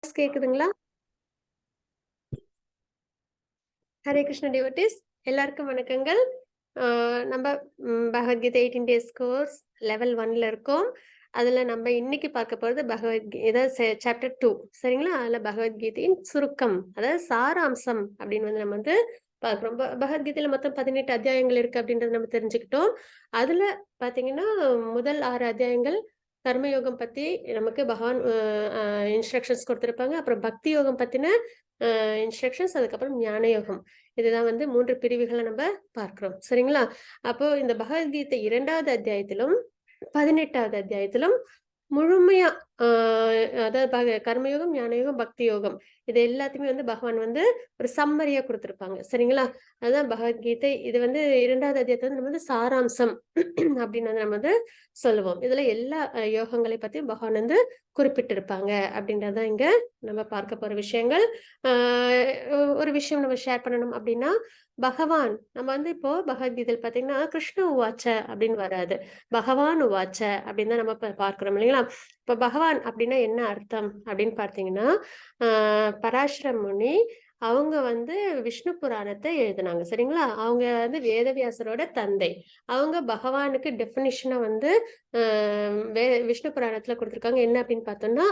கேக்குதுங்களா? ஹரே கிருஷ்ண டிவோட்டீஸ் எல்லாருக்கும் வணக்கங்கள். நம்ம பகவத்கீதை 18 டேஸ் கோர்ஸ் லெவல் 1ல இருக்கோம். அதுல நம்ம இன்னைக்கு பார்க்க போறது பகவத்கீதை சாப்டர் 2 சரிங்களா? அதுல பகவத்கீதையின் சுருக்கம், அதாவது சாராம்சம் அப்படின்னு வந்து நம்ம வந்து பார்க்கிறோம். பகவத்கீதையில மொத்தம் 18 அத்தியாயங்கள் இருக்கு அப்படின்றத நம்ம தெரிஞ்சுக்கிட்டோம். அதுல பாத்தீங்கன்னா முதல் 6 அத்தியாயங்கள் கர்மயோகம் பத்தி நமக்கு பகவான் இன்ஸ்ட்ரக்ஷன்ஸ் கொடுத்திருப்பாங்க. அப்புறம் பக்தி யோகம் பத்தின இன்ஸ்ட்ரக்ஷன்ஸ், அதுக்கப்புறம் ஞான யோகம். இதுதான் வந்து 3 பிரிவுகளை நம்ம பார்க்கிறோம் சரிங்களா? அப்போ இந்த பகவத்கீதை 2வது அத்தியாயத்திலும் 18வது அத்தியாயத்திலும் முழுமையா அதாவது கர்மயோகம், ஞானயோகம், பக்தி யோகம் இது எல்லாத்தையுமே வந்து பகவான் வந்து ஒரு சம்மரியா கொடுத்திருப்பாங்க சரிங்களா? அதுதான் பகவத்கீதை. இது வந்து 2வது அத்தியாயத்தை வந்து நம்ம வந்து சாராம்சம் அப்படின்னு வந்து நம்ம வந்து சொல்லுவோம். இதுல எல்லா யோகங்களை பத்தியும் பகவான் வந்து குறிப்பிட்டிருப்பாங்க அப்படின்றதான் இங்க நம்ம பார்க்க போற விஷயங்கள். ஒரு விஷயம் நம்ம ஷேர் பண்ணணும் அப்படின்னா, பகவான் நம்ம வந்து இப்போ பகவத்கீதையில் பாத்தீங்கன்னா கிருஷ்ண உவாச்ச அப்படின்னு வராது, பகவான் உவாச்ச அப்படின்னு தான் நம்ம பார்க்கிறோம் இல்லைங்களா? இப்ப பகவான் அப்படின்னா என்ன அர்த்தம் அப்படின்னு பார்த்தீங்கன்னா, பராசர முனி அவங்க வந்து விஷ்ணு புராணத்தை எழுதினாங்க சரிங்களா? அவங்க வந்து வேதவியாசரோட தந்தை. அவங்க பகவானுக்கு டெஃபினிஷனா வந்து விஷ்ணு புராணத்துல கொடுத்திருக்காங்க. என்ன அப்படின்னு பார்த்தோம்னா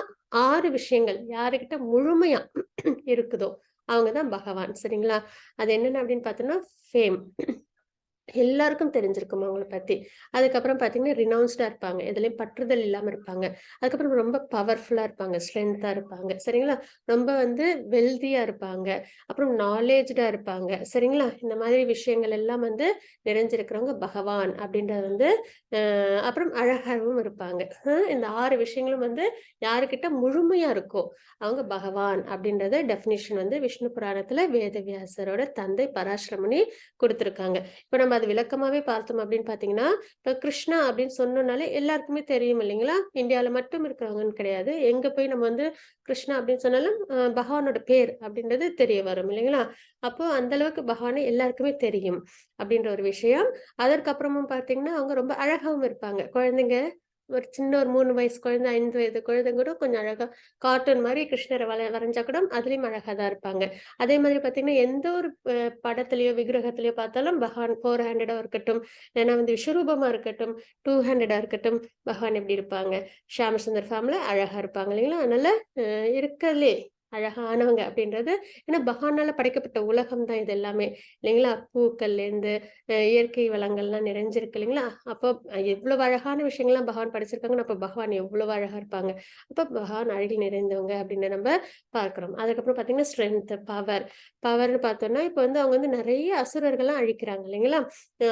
6 விஷயங்கள் யாருகிட்ட முழுமையா இருக்குதோ அவங்கதான் பகவான் சரிங்களா? அது என்னென்ன அப்படின்னு பார்த்தோம்னா ஃபேம், எல்லாருக்கும் தெரிஞ்சிருக்கும் அவங்கள பத்தி. அதுக்கப்புறம் பாத்தீங்கன்னா ரினவுன்ஸ்டா இருப்பாங்க, எதுலயும் பற்றுதல் இல்லாம இருப்பாங்க. அதுக்கப்புறம் ரொம்ப பவர்ஃபுல்லா இருப்பாங்க, ஸ்ட்ரென்த்தா இருப்பாங்க சரிங்களா? ரொம்ப வந்து வெல்தியா இருப்பாங்க, அப்புறம் நாலேஜ்டா இருப்பாங்க சரிங்களா? இந்த மாதிரி விஷயங்கள் எல்லாம் வந்து நிறைஞ்சிருக்கிறவங்க பகவான் அப்படின்றது வந்து அப்புறம் அழகாகவும் இருப்பாங்க. இந்த 6 விஷயங்களும் வந்து யாருக்கிட்ட முழுமையா இருக்கோ அவங்க பகவான் அப்படின்றத டெஃபினிஷன் வந்து விஷ்ணு புராணத்துல வேதவியாசரோட தந்தை பராசர முனி கொடுத்திருக்காங்க. இப்ப நம்ம அது விளக்கமாவே பார்த்தோம் அப்படின்னு பாத்தீங்கன்னா, இப்ப கிருஷ்ணா அப்படின்னு சொன்னோம்னாலே எல்லாருக்குமே தெரியும் இல்லைங்களா? இந்தியால மட்டும் இருக்கிறவங்கன்னு கிடையாது. எங்க போய் நம்ம வந்து கிருஷ்ணா அப்படின்னு சொன்னாலும் பகவானோட பேர் அப்படின்றது தெரிய வரும் இல்லைங்களா? அப்போ அந்த அளவுக்கு பகவானை எல்லாருக்குமே தெரியும் அப்படின்ற ஒரு விஷயம். அதற்கப்புறமும் பார்த்தீங்கன்னா, அவங்க ரொம்ப அழகாவும் இருப்பாங்க. குழந்தைங்க ஒரு சின்ன ஒரு 3 வயசு குழந்தை, 5 வயது குழந்தை கூட கொஞ்சம் அழகா கார்ட்டூன் மாரி கிருஷ்ணர வரைஞ்சா கூட அதுலயும் அழகா தான் இருப்பாங்க. அதே மாதிரி பார்த்தீங்கன்னா, எந்த ஒரு படத்திலயோ, விக்கிரகத்திலயோ பார்த்தாலும் பகவான் 4 ஹேண்டடா இருக்கட்டும், இல்லைன்னா வந்து விஸ்வரூபமா இருக்கட்டும், 2 ஹேண்டடா இருக்கட்டும், பகவான் எப்படி இருப்பாங்க? ஷியாம சுந்தர் ஃபார்ம்ல அழகா இருப்பாங்க இல்லைங்களா? அதனால இருக்கறதுலே அழகானவங்க அப்படின்றது ஏன்னா பகவானால படைக்கப்பட்ட உலகம் தான் இது எல்லாமே இல்லைங்களா? பூக்கள்லேருந்து இயற்கை வளங்கள்லாம் நிறைஞ்சிருக்கு இல்லைங்களா? அப்போ எவ்வளவு அழகான விஷயங்கள்லாம் பகவான் படைச்சிருக்காங்கன்னு, அப்ப பகவான் எவ்வளவு அழகா இருப்பாங்க. அப்ப பகவான் அழகில் நிறைந்தவங்க அப்படின்னு நம்ம பார்க்கிறோம். அதுக்கப்புறம் பார்த்தீங்கன்னா ஸ்ட்ரென்த், பவர்ன்னு பார்த்தோம்னா, இப்ப வந்து அவங்க வந்து நெறைய அசுரர்கள்லாம் அழிக்கிறாங்க இல்லைங்களா?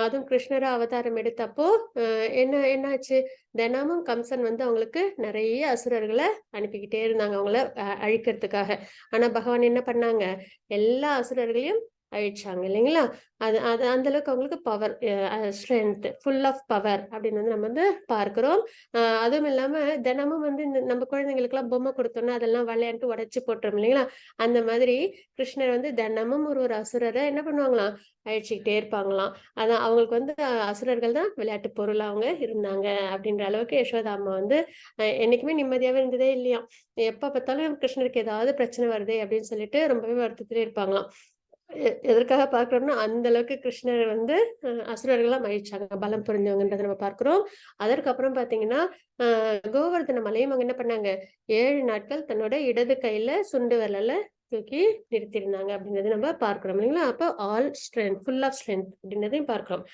அதுவும் கிருஷ்ணரா அவதாரம் எடுத்தப்போ என்னாச்சு? தினமும் கம்சன் வந்து அவங்களுக்கு நெறைய அசுரர்கள அனுப்பிக்கிட்டே இருந்தாங்க அவங்கள அழிக்கிறதுக்காக. ஆனா பகவான் என்ன பண்ணாங்க? எல்லா அசுரர்களையும் அழிச்சாங்க இல்லைங்களா? அது அது அந்த அளவுக்கு அவங்களுக்கு power, strength, full of power அப்படின்னு வந்து நம்ம வந்து பார்க்கிறோம். அதுவும் இல்லாம தினமும் வந்து இந்த நம்ம குழந்தைங்களுக்கெல்லாம் பொம்மை குடுத்தோம்னா, அதெல்லாம் விளையாண்டு உடைச்சு போட்டுரும் இல்லைங்களா? அந்த மாதிரி கிருஷ்ணர் வந்து தினமும் ஒரு அசுரர என்ன பண்ணுவாங்களாம்? அழிச்சுக்கிட்டே இருப்பாங்களாம். அதான் அவங்களுக்கு வந்து அசுரர்கள் தான் விளையாட்டு பொருளா அவங்க இருந்தாங்க அப்படின்ற அளவுக்கு யசோதா அம்மா வந்து என்னைக்குமே நிம்மதியாவே இருந்ததே இல்லையாம். எப்ப பார்த்தாலும் கிருஷ்ணருக்கு ஏதாவது பிரச்சனை வருதே அப்படின்னு சொல்லிட்டு ரொம்பவே வருத்தத்திலே இருப்பாங்களாம். எதற்காக பார்க்கிறோம்னா, அந்த அளவுக்கு கிருஷ்ணர் வந்து அசுரர்கள்லாம் மகிழ்ச்சாங்க. பலம் புரிஞ்சவங்கன்றத நம்ம பார்க்கிறோம். அதற்கப்புறம் பார்த்தீங்கன்னா, கோவர்தன மலையும் அவங்க என்ன பண்ணாங்க, 7 நாட்கள் தன்னோட இடது கையில சுண்டு விரல தூக்கி நிறுத்தியிருந்தாங்க அப்படின்றத நம்ம பார்க்கிறோம் இல்லைங்களா? அப்போ all strength, full of strength அப்படின்றதையும் பார்க்கிறோம்.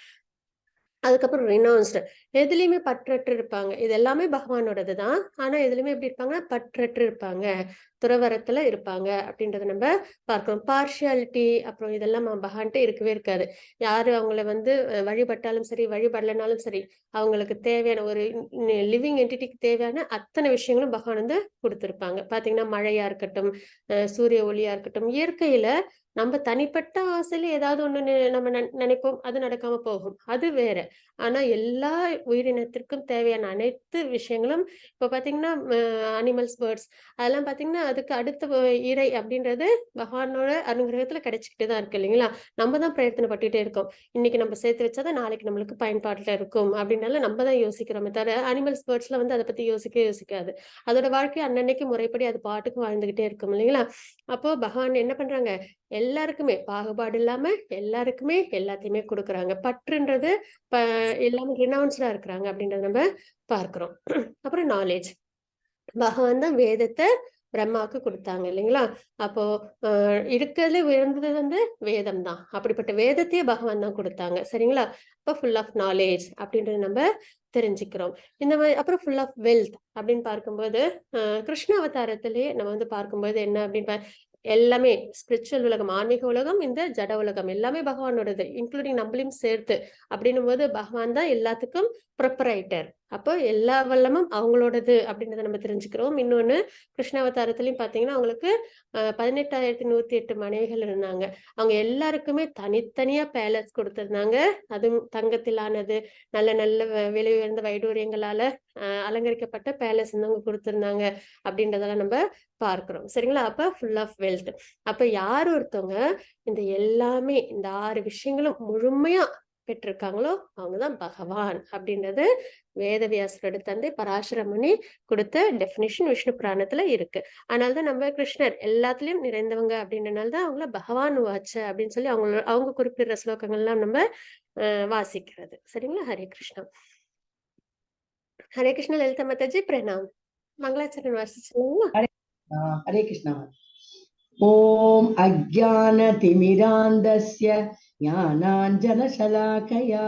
அதுக்கப்புறம் ரினவுன்ஸ்டு. எதுலயுமே பற்றற்று இருப்பாங்க. இது எல்லாமே பகவானோடது தான். ஆனா எதுலயுமே எப்படி இருப்பாங்கன்னா, பற்றற்று இருப்பாங்க. துறவறத்துல இருப்பாங்க அப்படின்றத நம்ம பார்க்கிறோம். பார்ஷியாலிட்டி அப்புறம் இதெல்லாம் பகவான்ட்ட இருக்கவே இருக்காது. யாரு அவங்கள வந்து வழிபட்டாலும் சரி, வழிபடலனாலும் சரி, அவங்களுக்கு தேவையான ஒரு லிவிங் என்டிட்டிக்கு தேவையான அத்தனை விஷயங்களும் பகவான் வந்து குடுத்திருப்பாங்க. பார்த்தீங்கன்னா, மழையா இருக்கட்டும், சூரிய ஒளியா இருக்கட்டும், இயற்கையில நம்ம தனிப்பட்ட ஆசையில ஏதாவது ஒண்ணு நம்ம நினைப்போம். அது நடக்காம போகும். அது வேற. ஆனா எல்லா உயிரினத்திற்கும் தேவையான அனைத்து விஷயங்களும் இப்ப பார்த்தீங்கன்னா, அனிமல்ஸ், பேர்ட்ஸ் அதெல்லாம் பார்த்தீங்கன்னா, அதுக்கு அடுத்த இறை அப்படின்றது பகவானோட அனுகிரகத்துல கிடைச்சுக்கிட்டு தான் இருக்கு இல்லைங்களா? நம்ம தான் பிரயத்தனம் பட்டுட்டே இருக்கோம். இன்னைக்கு நம்ம சேர்த்து வச்சா தான் நாளைக்கு நம்மளுக்கு பயன்பாட்டுல இருக்கும் அப்படின்னால நம்ம தான் யோசிக்கிறோமே தவிர, அனிமல்ஸ், பேர்ட்ஸ்லாம் வந்து அத பத்தி யோசிக்கவே யோசிக்காது. அதோட வாழ்க்கை அன்னன்னைக்கு முறைப்படி அது பாட்டுக்கு வாழ்ந்துகிட்டே இருக்கும் இல்லைங்களா? அப்போ பகவான் என்ன பண்றாங்க? எல்லாருக்குமே பாகுபாடு இல்லாம எல்லாருக்குமே எல்லாத்தையுமே குடுக்குறாங்க. பற்றுன்றது ப எல்லாமே ரினவுன்ஸ்டா இருக்கிறாங்க அப்படின்றத நம்ம பார்க்கிறோம். அப்புறம் நாலேட்ஜ். பகவான் தான் வேதத்த பிரம்மாவுக்கு குடுத்தாங்க இல்லைங்களா? அப்போ அ இருக்கிறதுலே உயர்ந்தது வந்து வேதம் தான். அப்படிப்பட்ட வேதத்தையே பகவான் தான் குடுத்தாங்க. சரிங்களா? அப்ப ஃபுல் ஆஃப் நாலேட்ஜ் அப்படின்றத நம்ப தெரிஞ்சுக்கிறோம். இந்த மாரி அப்புறம் ஃபுல் ஆஃப் வெல்த் அப்படின்னு பார்க்கும்போது, அ கிருஷ்ண அவதாரத்திலேயே நம்ம வந்து பார்க்கும்போது என்ன அப்படின்னு எல்லாமே ஸ்பிரிச்சுவல் உலகம், ஆன்மீக உலகம், இந்த ஜட உலகம் எல்லாமே பகவானோடது. இன்க்ளூடிங் நம்மளையும் சேர்த்து. அப்படின்னும்போது பகவான் தான் எல்லாத்துக்கும் ப்ரொப்ரைட்டர். அப்போ எல்லா வல்லமும் அவங்களோடது அப்படின்றத நம்ம தெரிஞ்சுக்கிறோம். இன்னொன்னு கிருஷ்ண அவதாரத்திலயும் பார்த்தீங்கன்னா, அவங்களுக்கு 18,108 மனைவிகள் இருந்தாங்க. அவங்க எல்லாருக்குமே தனித்தனியா பேலஸ் குடுத்திருந்தாங்க. அதுவும் தங்கத்தில் ஆனது, நல்ல நல்ல விலை உயர்ந்த வைடூரியங்களால அலங்கரிக்கப்பட்ட பேலஸ் வந்து அவங்க குடுத்திருந்தாங்க. அப்படின்றதெல்லாம் நம்ப பார்க்கிறோம். சரிங்களா? அப்ப ஃபுல் ஆஃப் வெல்த். அப்ப யார் ஒருத்தவங்க இந்த எல்லாமே இந்த 6 விஷயங்களும் முழுமையா பெற்றிருக்காங்களோ, அவங்க தான் பகவான் அப்படின்றது வேதவியாசரோட தந்தை பராசர முனி குடுத்த டெஃபினிஷன் விஷ்ணு புராணத்துல இருக்கு. அதனால தான் நம்ம கிருஷ்ணர் எல்லாத்துலயும் நிறைந்தவங்க அப்படின்றனால தான் அவங்கள பகவான் உவாச்ச அப்படின்னு சொல்லி அவங்க குறிப்பிடுற ஸ்லோகங்கள்லாம் நம்ம வாசிக்கிறது. சரிங்களா? ஹரே கிருஷ்ணா. ஹரே கிருஷ்ணா லலிதா மாதாஜி பிரணாம். மங்களாச்சரண் வாசிச்சுங்களா? हरे कृष्ण। ॐ अज्ञानतिमिरान्धस्य ज्ञानाञ्जनशलाकया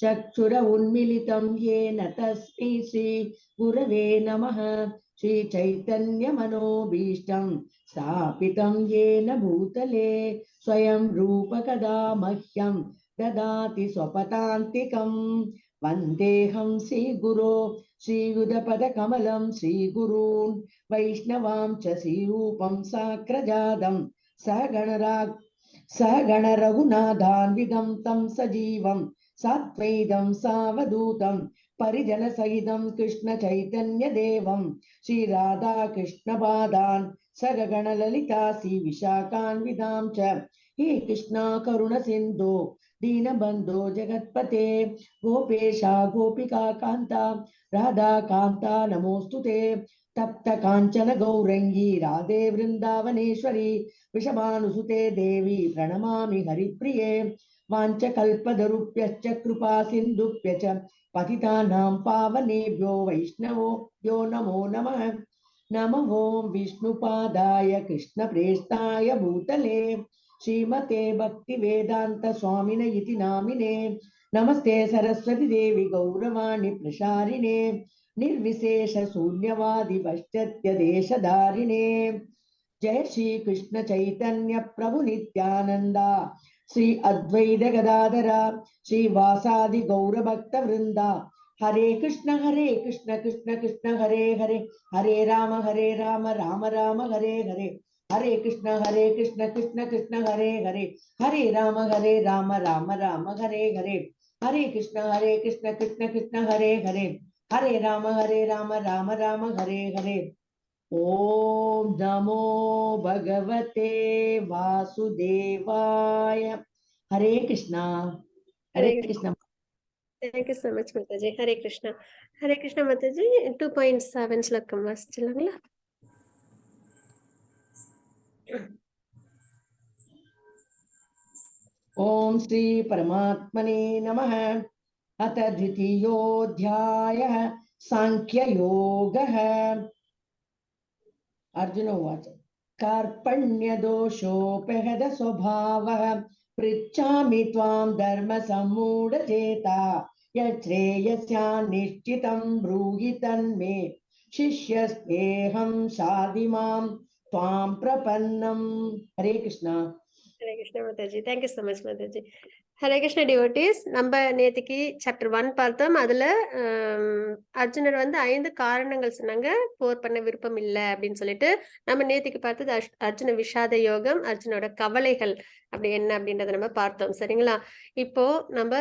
चक्षुर उन्मिलितं येन तस्मै श्रीगुरवे नमः। श्रीचैतन्यमनोभीष्टं स्थापितं येन भूतले स्वयं रूपकदा मह्यं ददाति स्वपदान्तिकं। वन्देऽहं श्रीगुरो श्रीयुधपदकमलं श्रीगुरून् वैष्णवां च श्रीरूपं साग्रजातं सहगणरघुनाथान्वितं तं सजीवं साद्वैतं सावधूतं परिजनसहितं कृष्णचैतन्यदेवं श्रीराधाकृष्णपादान् सहगणललिता श्रीविशाखान्वितां च हे कृष्णा करुणसिन्धो दीनबन्धो जगत्पते गोपेशा गोपिका कान्ता राधा कान्ता नमोऽस्तुते तप्त कांचन गौरंगी राधे वृंदावनेश्वरी विषमानुसुते देवी प्रणमामि हरिप्रिये वाञ्छकल्पतरुभ्यश्च कृपा सिन्धुभ्यश्च पतितानां पावनेभ्यो वैष्णवो नमो नमः। नमो विष्णुपादाय कृष्णप्रेष्ठाय भूतले श्रीमते भक्तिवेदान्त स्वामिने इति नामिने। नमस्ते सरस्वती देवी गौरवाणी प्रसारिणे निर्विशेष शून्यवादी पाश्चात्य देशधारिणे। जय श्री कृष्ण चैतन्य प्रभु नित्यानंदा श्री अद्वैत गदाधरा श्रीवासादि गौर भक्त वृंदा। हरे कृष्ण कृष्ण कृष्ण हरे हरे हरे राम राम राम हरे हरे। हरे कृष्ण कृष्ण कृष्ण हरे हरे हरे राम राम राम हरे हरे। हरे कृष्ण कृष्ण कृष्ण हरे हरे हरे राम राम राम हरे हरे। ओम नमो भगवते वासुदेवाय। हरे कृष्णा हरे Krishna. Thank you so much, Mataji. Hare Krishna. Hare Krishna, Mataji. 2.7 ஸ்லோகம் வாசிச்சலாங்களா? ओम श्री परमात्मने नमः। अथ द्वितीयोऽध्यायः सांख्ययोगः। अर्जुन उवाच कार्पण्यदोषोपहत स्वभावः पृच्छामि त्वां धर्मसम्मूढचेता यच्छ्रेयस्यान्निश्चितं ब्रूहि तन्मे शिष्यस्तेऽहं शाधि मां त्वां प्रपन्नम्। हरे कृष्णा। ஹரே கிருஷ்ணா மாதாஜி. தேங்க்யூ ஸோ மச் மாதாஜி. ஹரே கிருஷ்ண டிவோட்டீஸ். நம்ம நேத்திக்கு சாப்டர் 1 பார்த்தோம். அதுல அர்ஜுனர் வந்து 5 காரணங்கள் சொன்னாங்க. போர் பண்ண விருப்பம் இல்ல அப்படின்னு சொல்லிட்டு. நம்ம நேத்திக்கு பார்த்தது அர்ஜுன விஷாத யோகம், அர்ஜுனோட கவலைகள் அப்படி என்ன அப்படின்றத நம்ம பார்த்தோம். சரிங்களா? இப்போ நம்ம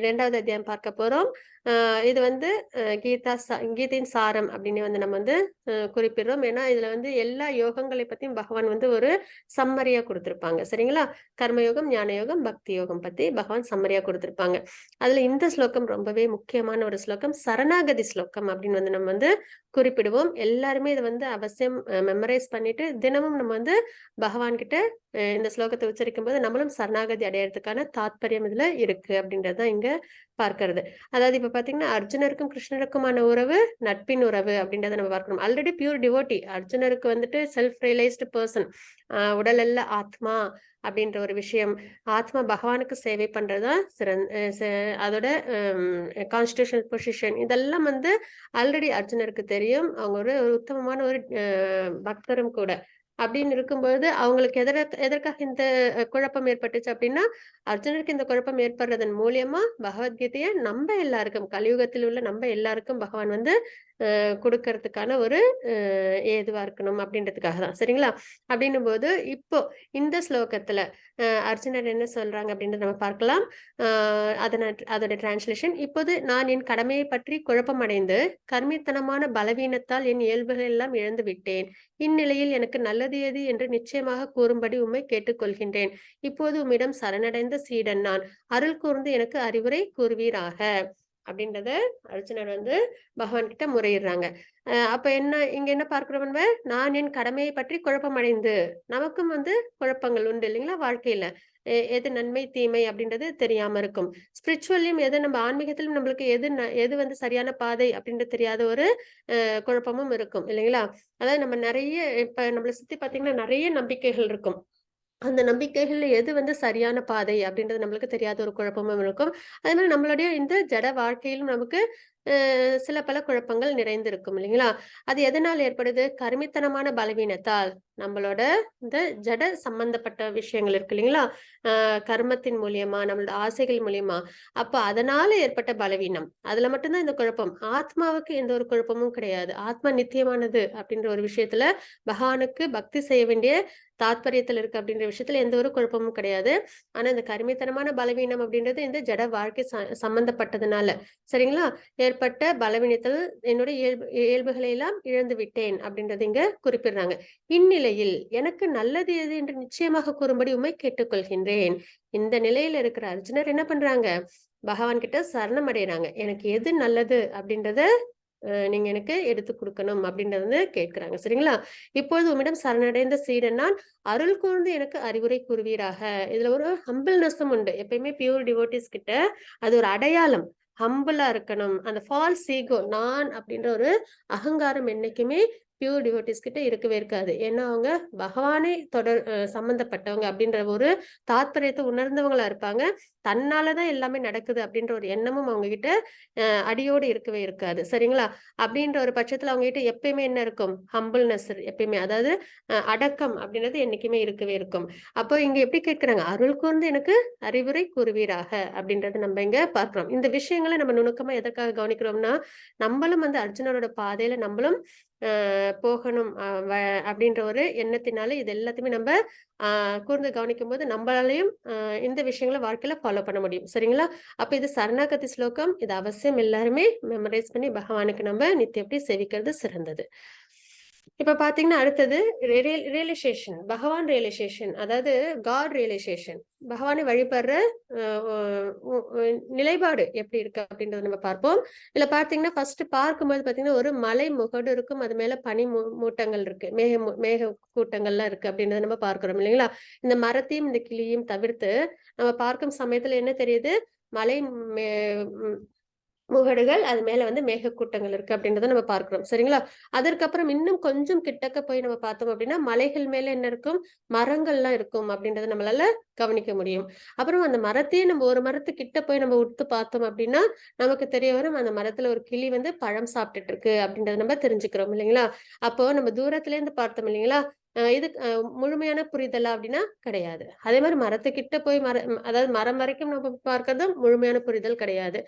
2வது அத்தியாயம் பார்க்க போறோம். இது வந்து கீதையின் சாரம் அப்படின்னு வந்து நம்ம வந்து குறிப்பிடுறோம். ஏன்னா இதுல வந்து எல்லா யோகங்களை பத்தியும் பகவான் வந்து ஒரு சம்மரியா கொடுத்திருப்பாங்க. சரிங்களா? கர்மயோகம், ஞான யோகம், பக்தி யோகம் பத்தி பகவான் சம்மரியா கொடுத்திருப்பாங்க. அதுல இந்த ஸ்லோகம் ரொம்பவே முக்கியமான ஒரு ஸ்லோகம். சரணாகதி ஸ்லோகம் அப்படின்னு வந்து நம்ம வந்து குறிப்பிடுவோம். எல்லாருமே இதை வந்து அவசியம் மெமரைஸ் பண்ணிட்டு தினமும் நம்ம வந்து பகவான் கிட்ட இந்த ஸ்லோகத்தை உச்சரிக்கும் போது நம்மளும் சரணாகதி அடையறதுக்கான தாத்பரியம் இதுல இருக்கு அப்படின்றதான் இங்க பார்க்கிறது. அதாவது இப்ப பாத்தீங்கன்னா அர்ஜுனருக்கும் கிருஷ்ணருக்குமான உறவு நட்பின் உறவு அப்படின்றத நம்ம பார்க்கணும். Already pure devotee. அர்ஜுனருக்கு வந்துட்டு செல்ஃப் ரியலைஸ்டு பர்சன். உடல் அல்ல ஆத்மா அப்படின்ற ஒரு விஷயம். ஆத்மா பகவானுக்கு சேவை பண்றதுதான் அதோட கான்ஸ்டிடியூஷனல் பொசிஷன் இதெல்லாம் வந்து ஆல்ரெடி அர்ஜுனருக்கு தெரியும். அவங்க ஒரு உத்தமமான ஒரு பக்தரும் கூட. அப்படின்னு இருக்கும்போது அவங்களுக்கு எதற்காக இந்த குழப்பம் ஏற்பட்டுச்சு அப்படின்னா அர்ஜுனருக்கு இந்த குழப்பம் ஏற்படுறதன் மூலியமா பகவத்கீதையை நம்ம எல்லாருக்கும் கலியுகத்தில் உள்ள நம்ம எல்லாருக்கும் பகவான் வந்து கொடுக்கறதுக்கான ஒரு ஏதுவா இருக்கணும் அப்படின்றதுக்காக தான். சரிங்களா? அப்படின்னும் போது இப்போ இந்த ஸ்லோகத்துல அர்ஜுனர் என்ன சொல்றாங்க அப்படின்றத நம்ம பார்க்கலாம். அதோட டிரான்ஸ்லேஷன். இப்போது நான் என் கடமையை பற்றி குழப்பமடைந்து கர்மித்தனமான பலவீனத்தால் என் இயல்புகள் எல்லாம் இழந்து விட்டேன். இந்நிலையில் எனக்கு நல்லது எது என்று நிச்சயமாக கூறும்படி உம்மை கேட்டுக்கொள்கின்றேன். இப்போது உம்மிடம் சரணடைந்த சீடன் நான். அருள் கூர்ந்து எனக்கு அறிவுரை கூறுவீராக அப்படின்றத அர்ஜுனர் வந்து பகவான் கிட்ட முறையிடுறாங்க. அப்ப இங்க என்ன பார்க்கிறோம்? நான் என் கடமையை பற்றி குழப்பமடைந்து நமக்கும் வந்து குழப்பங்கள் உண்டு இல்லைங்களா வாழ்க்கையில. எது நன்மை தீமை அப்படின்றது தெரியாம இருக்கும். ஸ்பிரிச்சுவல்லையும் எது நம்ம ஆன்மீகத்திலும் நம்மளுக்கு எது வந்து சரியான பாதை அப்படின்றது தெரியாத ஒரு குழப்பமும் இருக்கும் இல்லைங்களா? அதாவது நம்ம நிறைய இப்ப நம்மளை சுத்தி பாத்தீங்கன்னா நிறைய நம்பிக்கைகள் இருக்கும். அந்த நம்பிக்கைகள்ல எது வந்து சரியான பாதை அப்படின்றது நம்மளுக்கு தெரியாத ஒரு குழப்பமும் இருக்கும். அதே மாதிரி நம்மளுடைய இந்த ஜட வாழ்க்கையிலும் நமக்கு சில பல குழப்பங்கள் நிறைந்திருக்கும் இல்லைங்களா? அது எதனால் ஏற்படுது? கருமித்தனமான பலவீனத்தால். நம்மளோட இந்த ஜட சம்பந்தப்பட்ட விஷயங்கள் இருக்கு இல்லைங்களா? கர்மத்தின் மூலியமா, நம்மளோட ஆசைகள் மூலியமா. அப்ப அதனால ஏற்பட்ட பலவீனம். அதுல மட்டும்தான் இந்த குழப்பம். ஆத்மாவுக்கு எந்த ஒரு குழப்பமும் கிடையாது. ஆத்மா நித்தியமானது அப்படின்ற ஒரு விஷயத்துல பகவானுக்கு பக்தி செய்ய வேண்டிய தாத்பரியத்துல இருக்கு அப்படின்ற விஷயத்துல எந்த ஒரு குழப்பமும் கிடையாது. ஆனா இந்த கருமித்தனமான பலவீனம் அப்படின்றது இந்த ஜட வாழ்க்கை சம்பந்தப்பட்டதுனால சரிங்களா ஏற்பட்ட பலவீனத்தில் என்னுடைய இயல்புகளை எல்லாம் இழந்து விட்டேன் அப்படின்றது இங்க குறிப்பிடுறாங்க. இந்நிலையில் எனக்கு நல்லது எது என்று நிச்சயமாக கூறும்படி உம்மை கேட்டுக்கொள்கின்றேன். இந்த நிலையில இருக்கிற அர்ஜுனர் என்ன பண்றாங்க? பகவான் கிட்ட சரணம் அடைகிறாங்க. எனக்கு எது நல்லது அப்படின்றத நீங்க எனக்கு எடுத்து கொடுக்கணும் அப்படின்றத வந்து கேட்கிறாங்க. சரிங்களா? இப்பொழுது உம்மிடம் சரணடைந்த சீடன் நான். அருள் கூர்ந்து எனக்கு அறிவுரை கூறுவீராக. இதுல ஒரு ஹம்பிள்னஸும் உண்டு. எப்பயுமே பியூர் டிவோட்டிஸ் கிட்ட அது ஒரு அடையாளம். ஹம்பிளா இருக்கணும். அந்த ஃபால்ஸ் ஈகோ நான் அப்படின்ற ஒரு அகங்காரம் என்னைக்குமே பியூர் டிவோட்டிஸ் கிட்ட இருக்கவே இருக்காது. ஏன்னா அவங்க பகவானை சம்பந்தப்பட்டவங்க அப்படின்ற ஒரு தாத்பரியத்தை உணர்ந்தவங்களா இருப்பாங்க. தன்னாலதான் எல்லாமே நடக்குது அப்படின்ற ஒரு எண்ணமும் அவங்க கிட்ட அடியோடு இருக்கவே இருக்காது. சரிங்களா? அப்படின்ற ஒரு பட்சத்துல அவங்க கிட்ட எப்பயுமே என்ன இருக்கும்? ஹம்பிள்னஸ் எப்பயுமே. அதாவது அடக்கம் அப்படின்றது என்னைக்குமே இருக்கவே இருக்கும். அப்போ இங்க எப்படி கேட்கிறாங்க? அருள் கூர்ந்து எனக்கு அறிவுரை கூறுவீராக அப்படின்றத நம்ம இங்க பார்க்கிறோம். இந்த விஷயங்களை நம்ம நுணுக்கமா எதற்காக கவனிக்கிறோம்னா நம்மளும் வந்து அர்ஜுனரோட பாதையில நம்மளும் போகணும் அப்படின்ற ஒரு எண்ணத்தினால இது எல்லாத்தையுமே நம்ம கூர்ந்து கவனிக்கும் போது நம்மளாலையும் இந்த விஷயங்களை வாழ்க்கையில ஃபாலோ பண்ண முடியும். சரிங்களா? அப்ப இது சரணாகதி ஸ்லோகம். இது அவசியம் எல்லாருமே மெமரைஸ் பண்ணி பகவானுக்கு நம்ம நித்தியப்படி சேவிக்கிறது சிறந்தது. இப்ப பாத்தீங்கன்னா அடுத்தது ரியலைசேஷன். பகவான் ரியலைசேஷன். அதாவது காட் ரியலைசேஷன். பகவானை வழிபடுற நிலைப்பாடு எப்படி இருக்கு அப்படின்றத நம்ம பார்ப்போம். இதுல பாத்தீங்கன்னா ஃபர்ஸ்ட் பார்க்கும்போது பாத்தீங்கன்னா ஒரு மலை முகடு இருக்கும். அது மேல பனி மூட்டங்கள் இருக்கு. மேக கூட்டங்கள்லாம் இருக்கு அப்படின்றத நம்ம பார்க்கிறோம் இல்லைங்களா? இந்த மரத்தையும் இந்த கிளியும் தவிர்த்து நம்ம பார்க்கும் சமயத்துல என்ன தெரியுது? மலை முகடுகள் அது மேல வந்து மேகக்கூட்டங்கள் இருக்கு அப்படின்றத நம்ம பார்க்கிறோம். சரிங்களா? அதற்கப்புறம் இன்னும் கொஞ்சம் கிட்டக்க போய் நம்ம பார்த்தோம் அப்படின்னா மலைகள் மேல என்ன இருக்கும்? மரங்கள்லாம் இருக்கும் அப்படின்றத நம்மளால கவனிக்க முடியும். அப்புறம் அந்த மரத்தையே நம்ம ஒரு மரத்து கிட்ட போய் நம்ம உத்து பார்த்தோம் அப்படின்னா நமக்கு தெரிய வரும் அந்த மரத்துல ஒரு கிளி வந்து பழம் சாப்பிட்டுட்டு இருக்கு அப்படின்றத நம்ம தெரிஞ்சுக்கிறோம் இல்லைங்களா? அப்போ நம்ம தூரத்துல இருந்து பார்த்தோம் இல்லைங்களா? இது முழுமையான புரிதலா அப்படின்னா கிடையாது. அதே மாதிரி மரத்துக்கிட்ட போய் அதாவது மரம் வரைக்கும் நம்ம பார்க்கறது முழுமையான புரிதல் கிடையாது.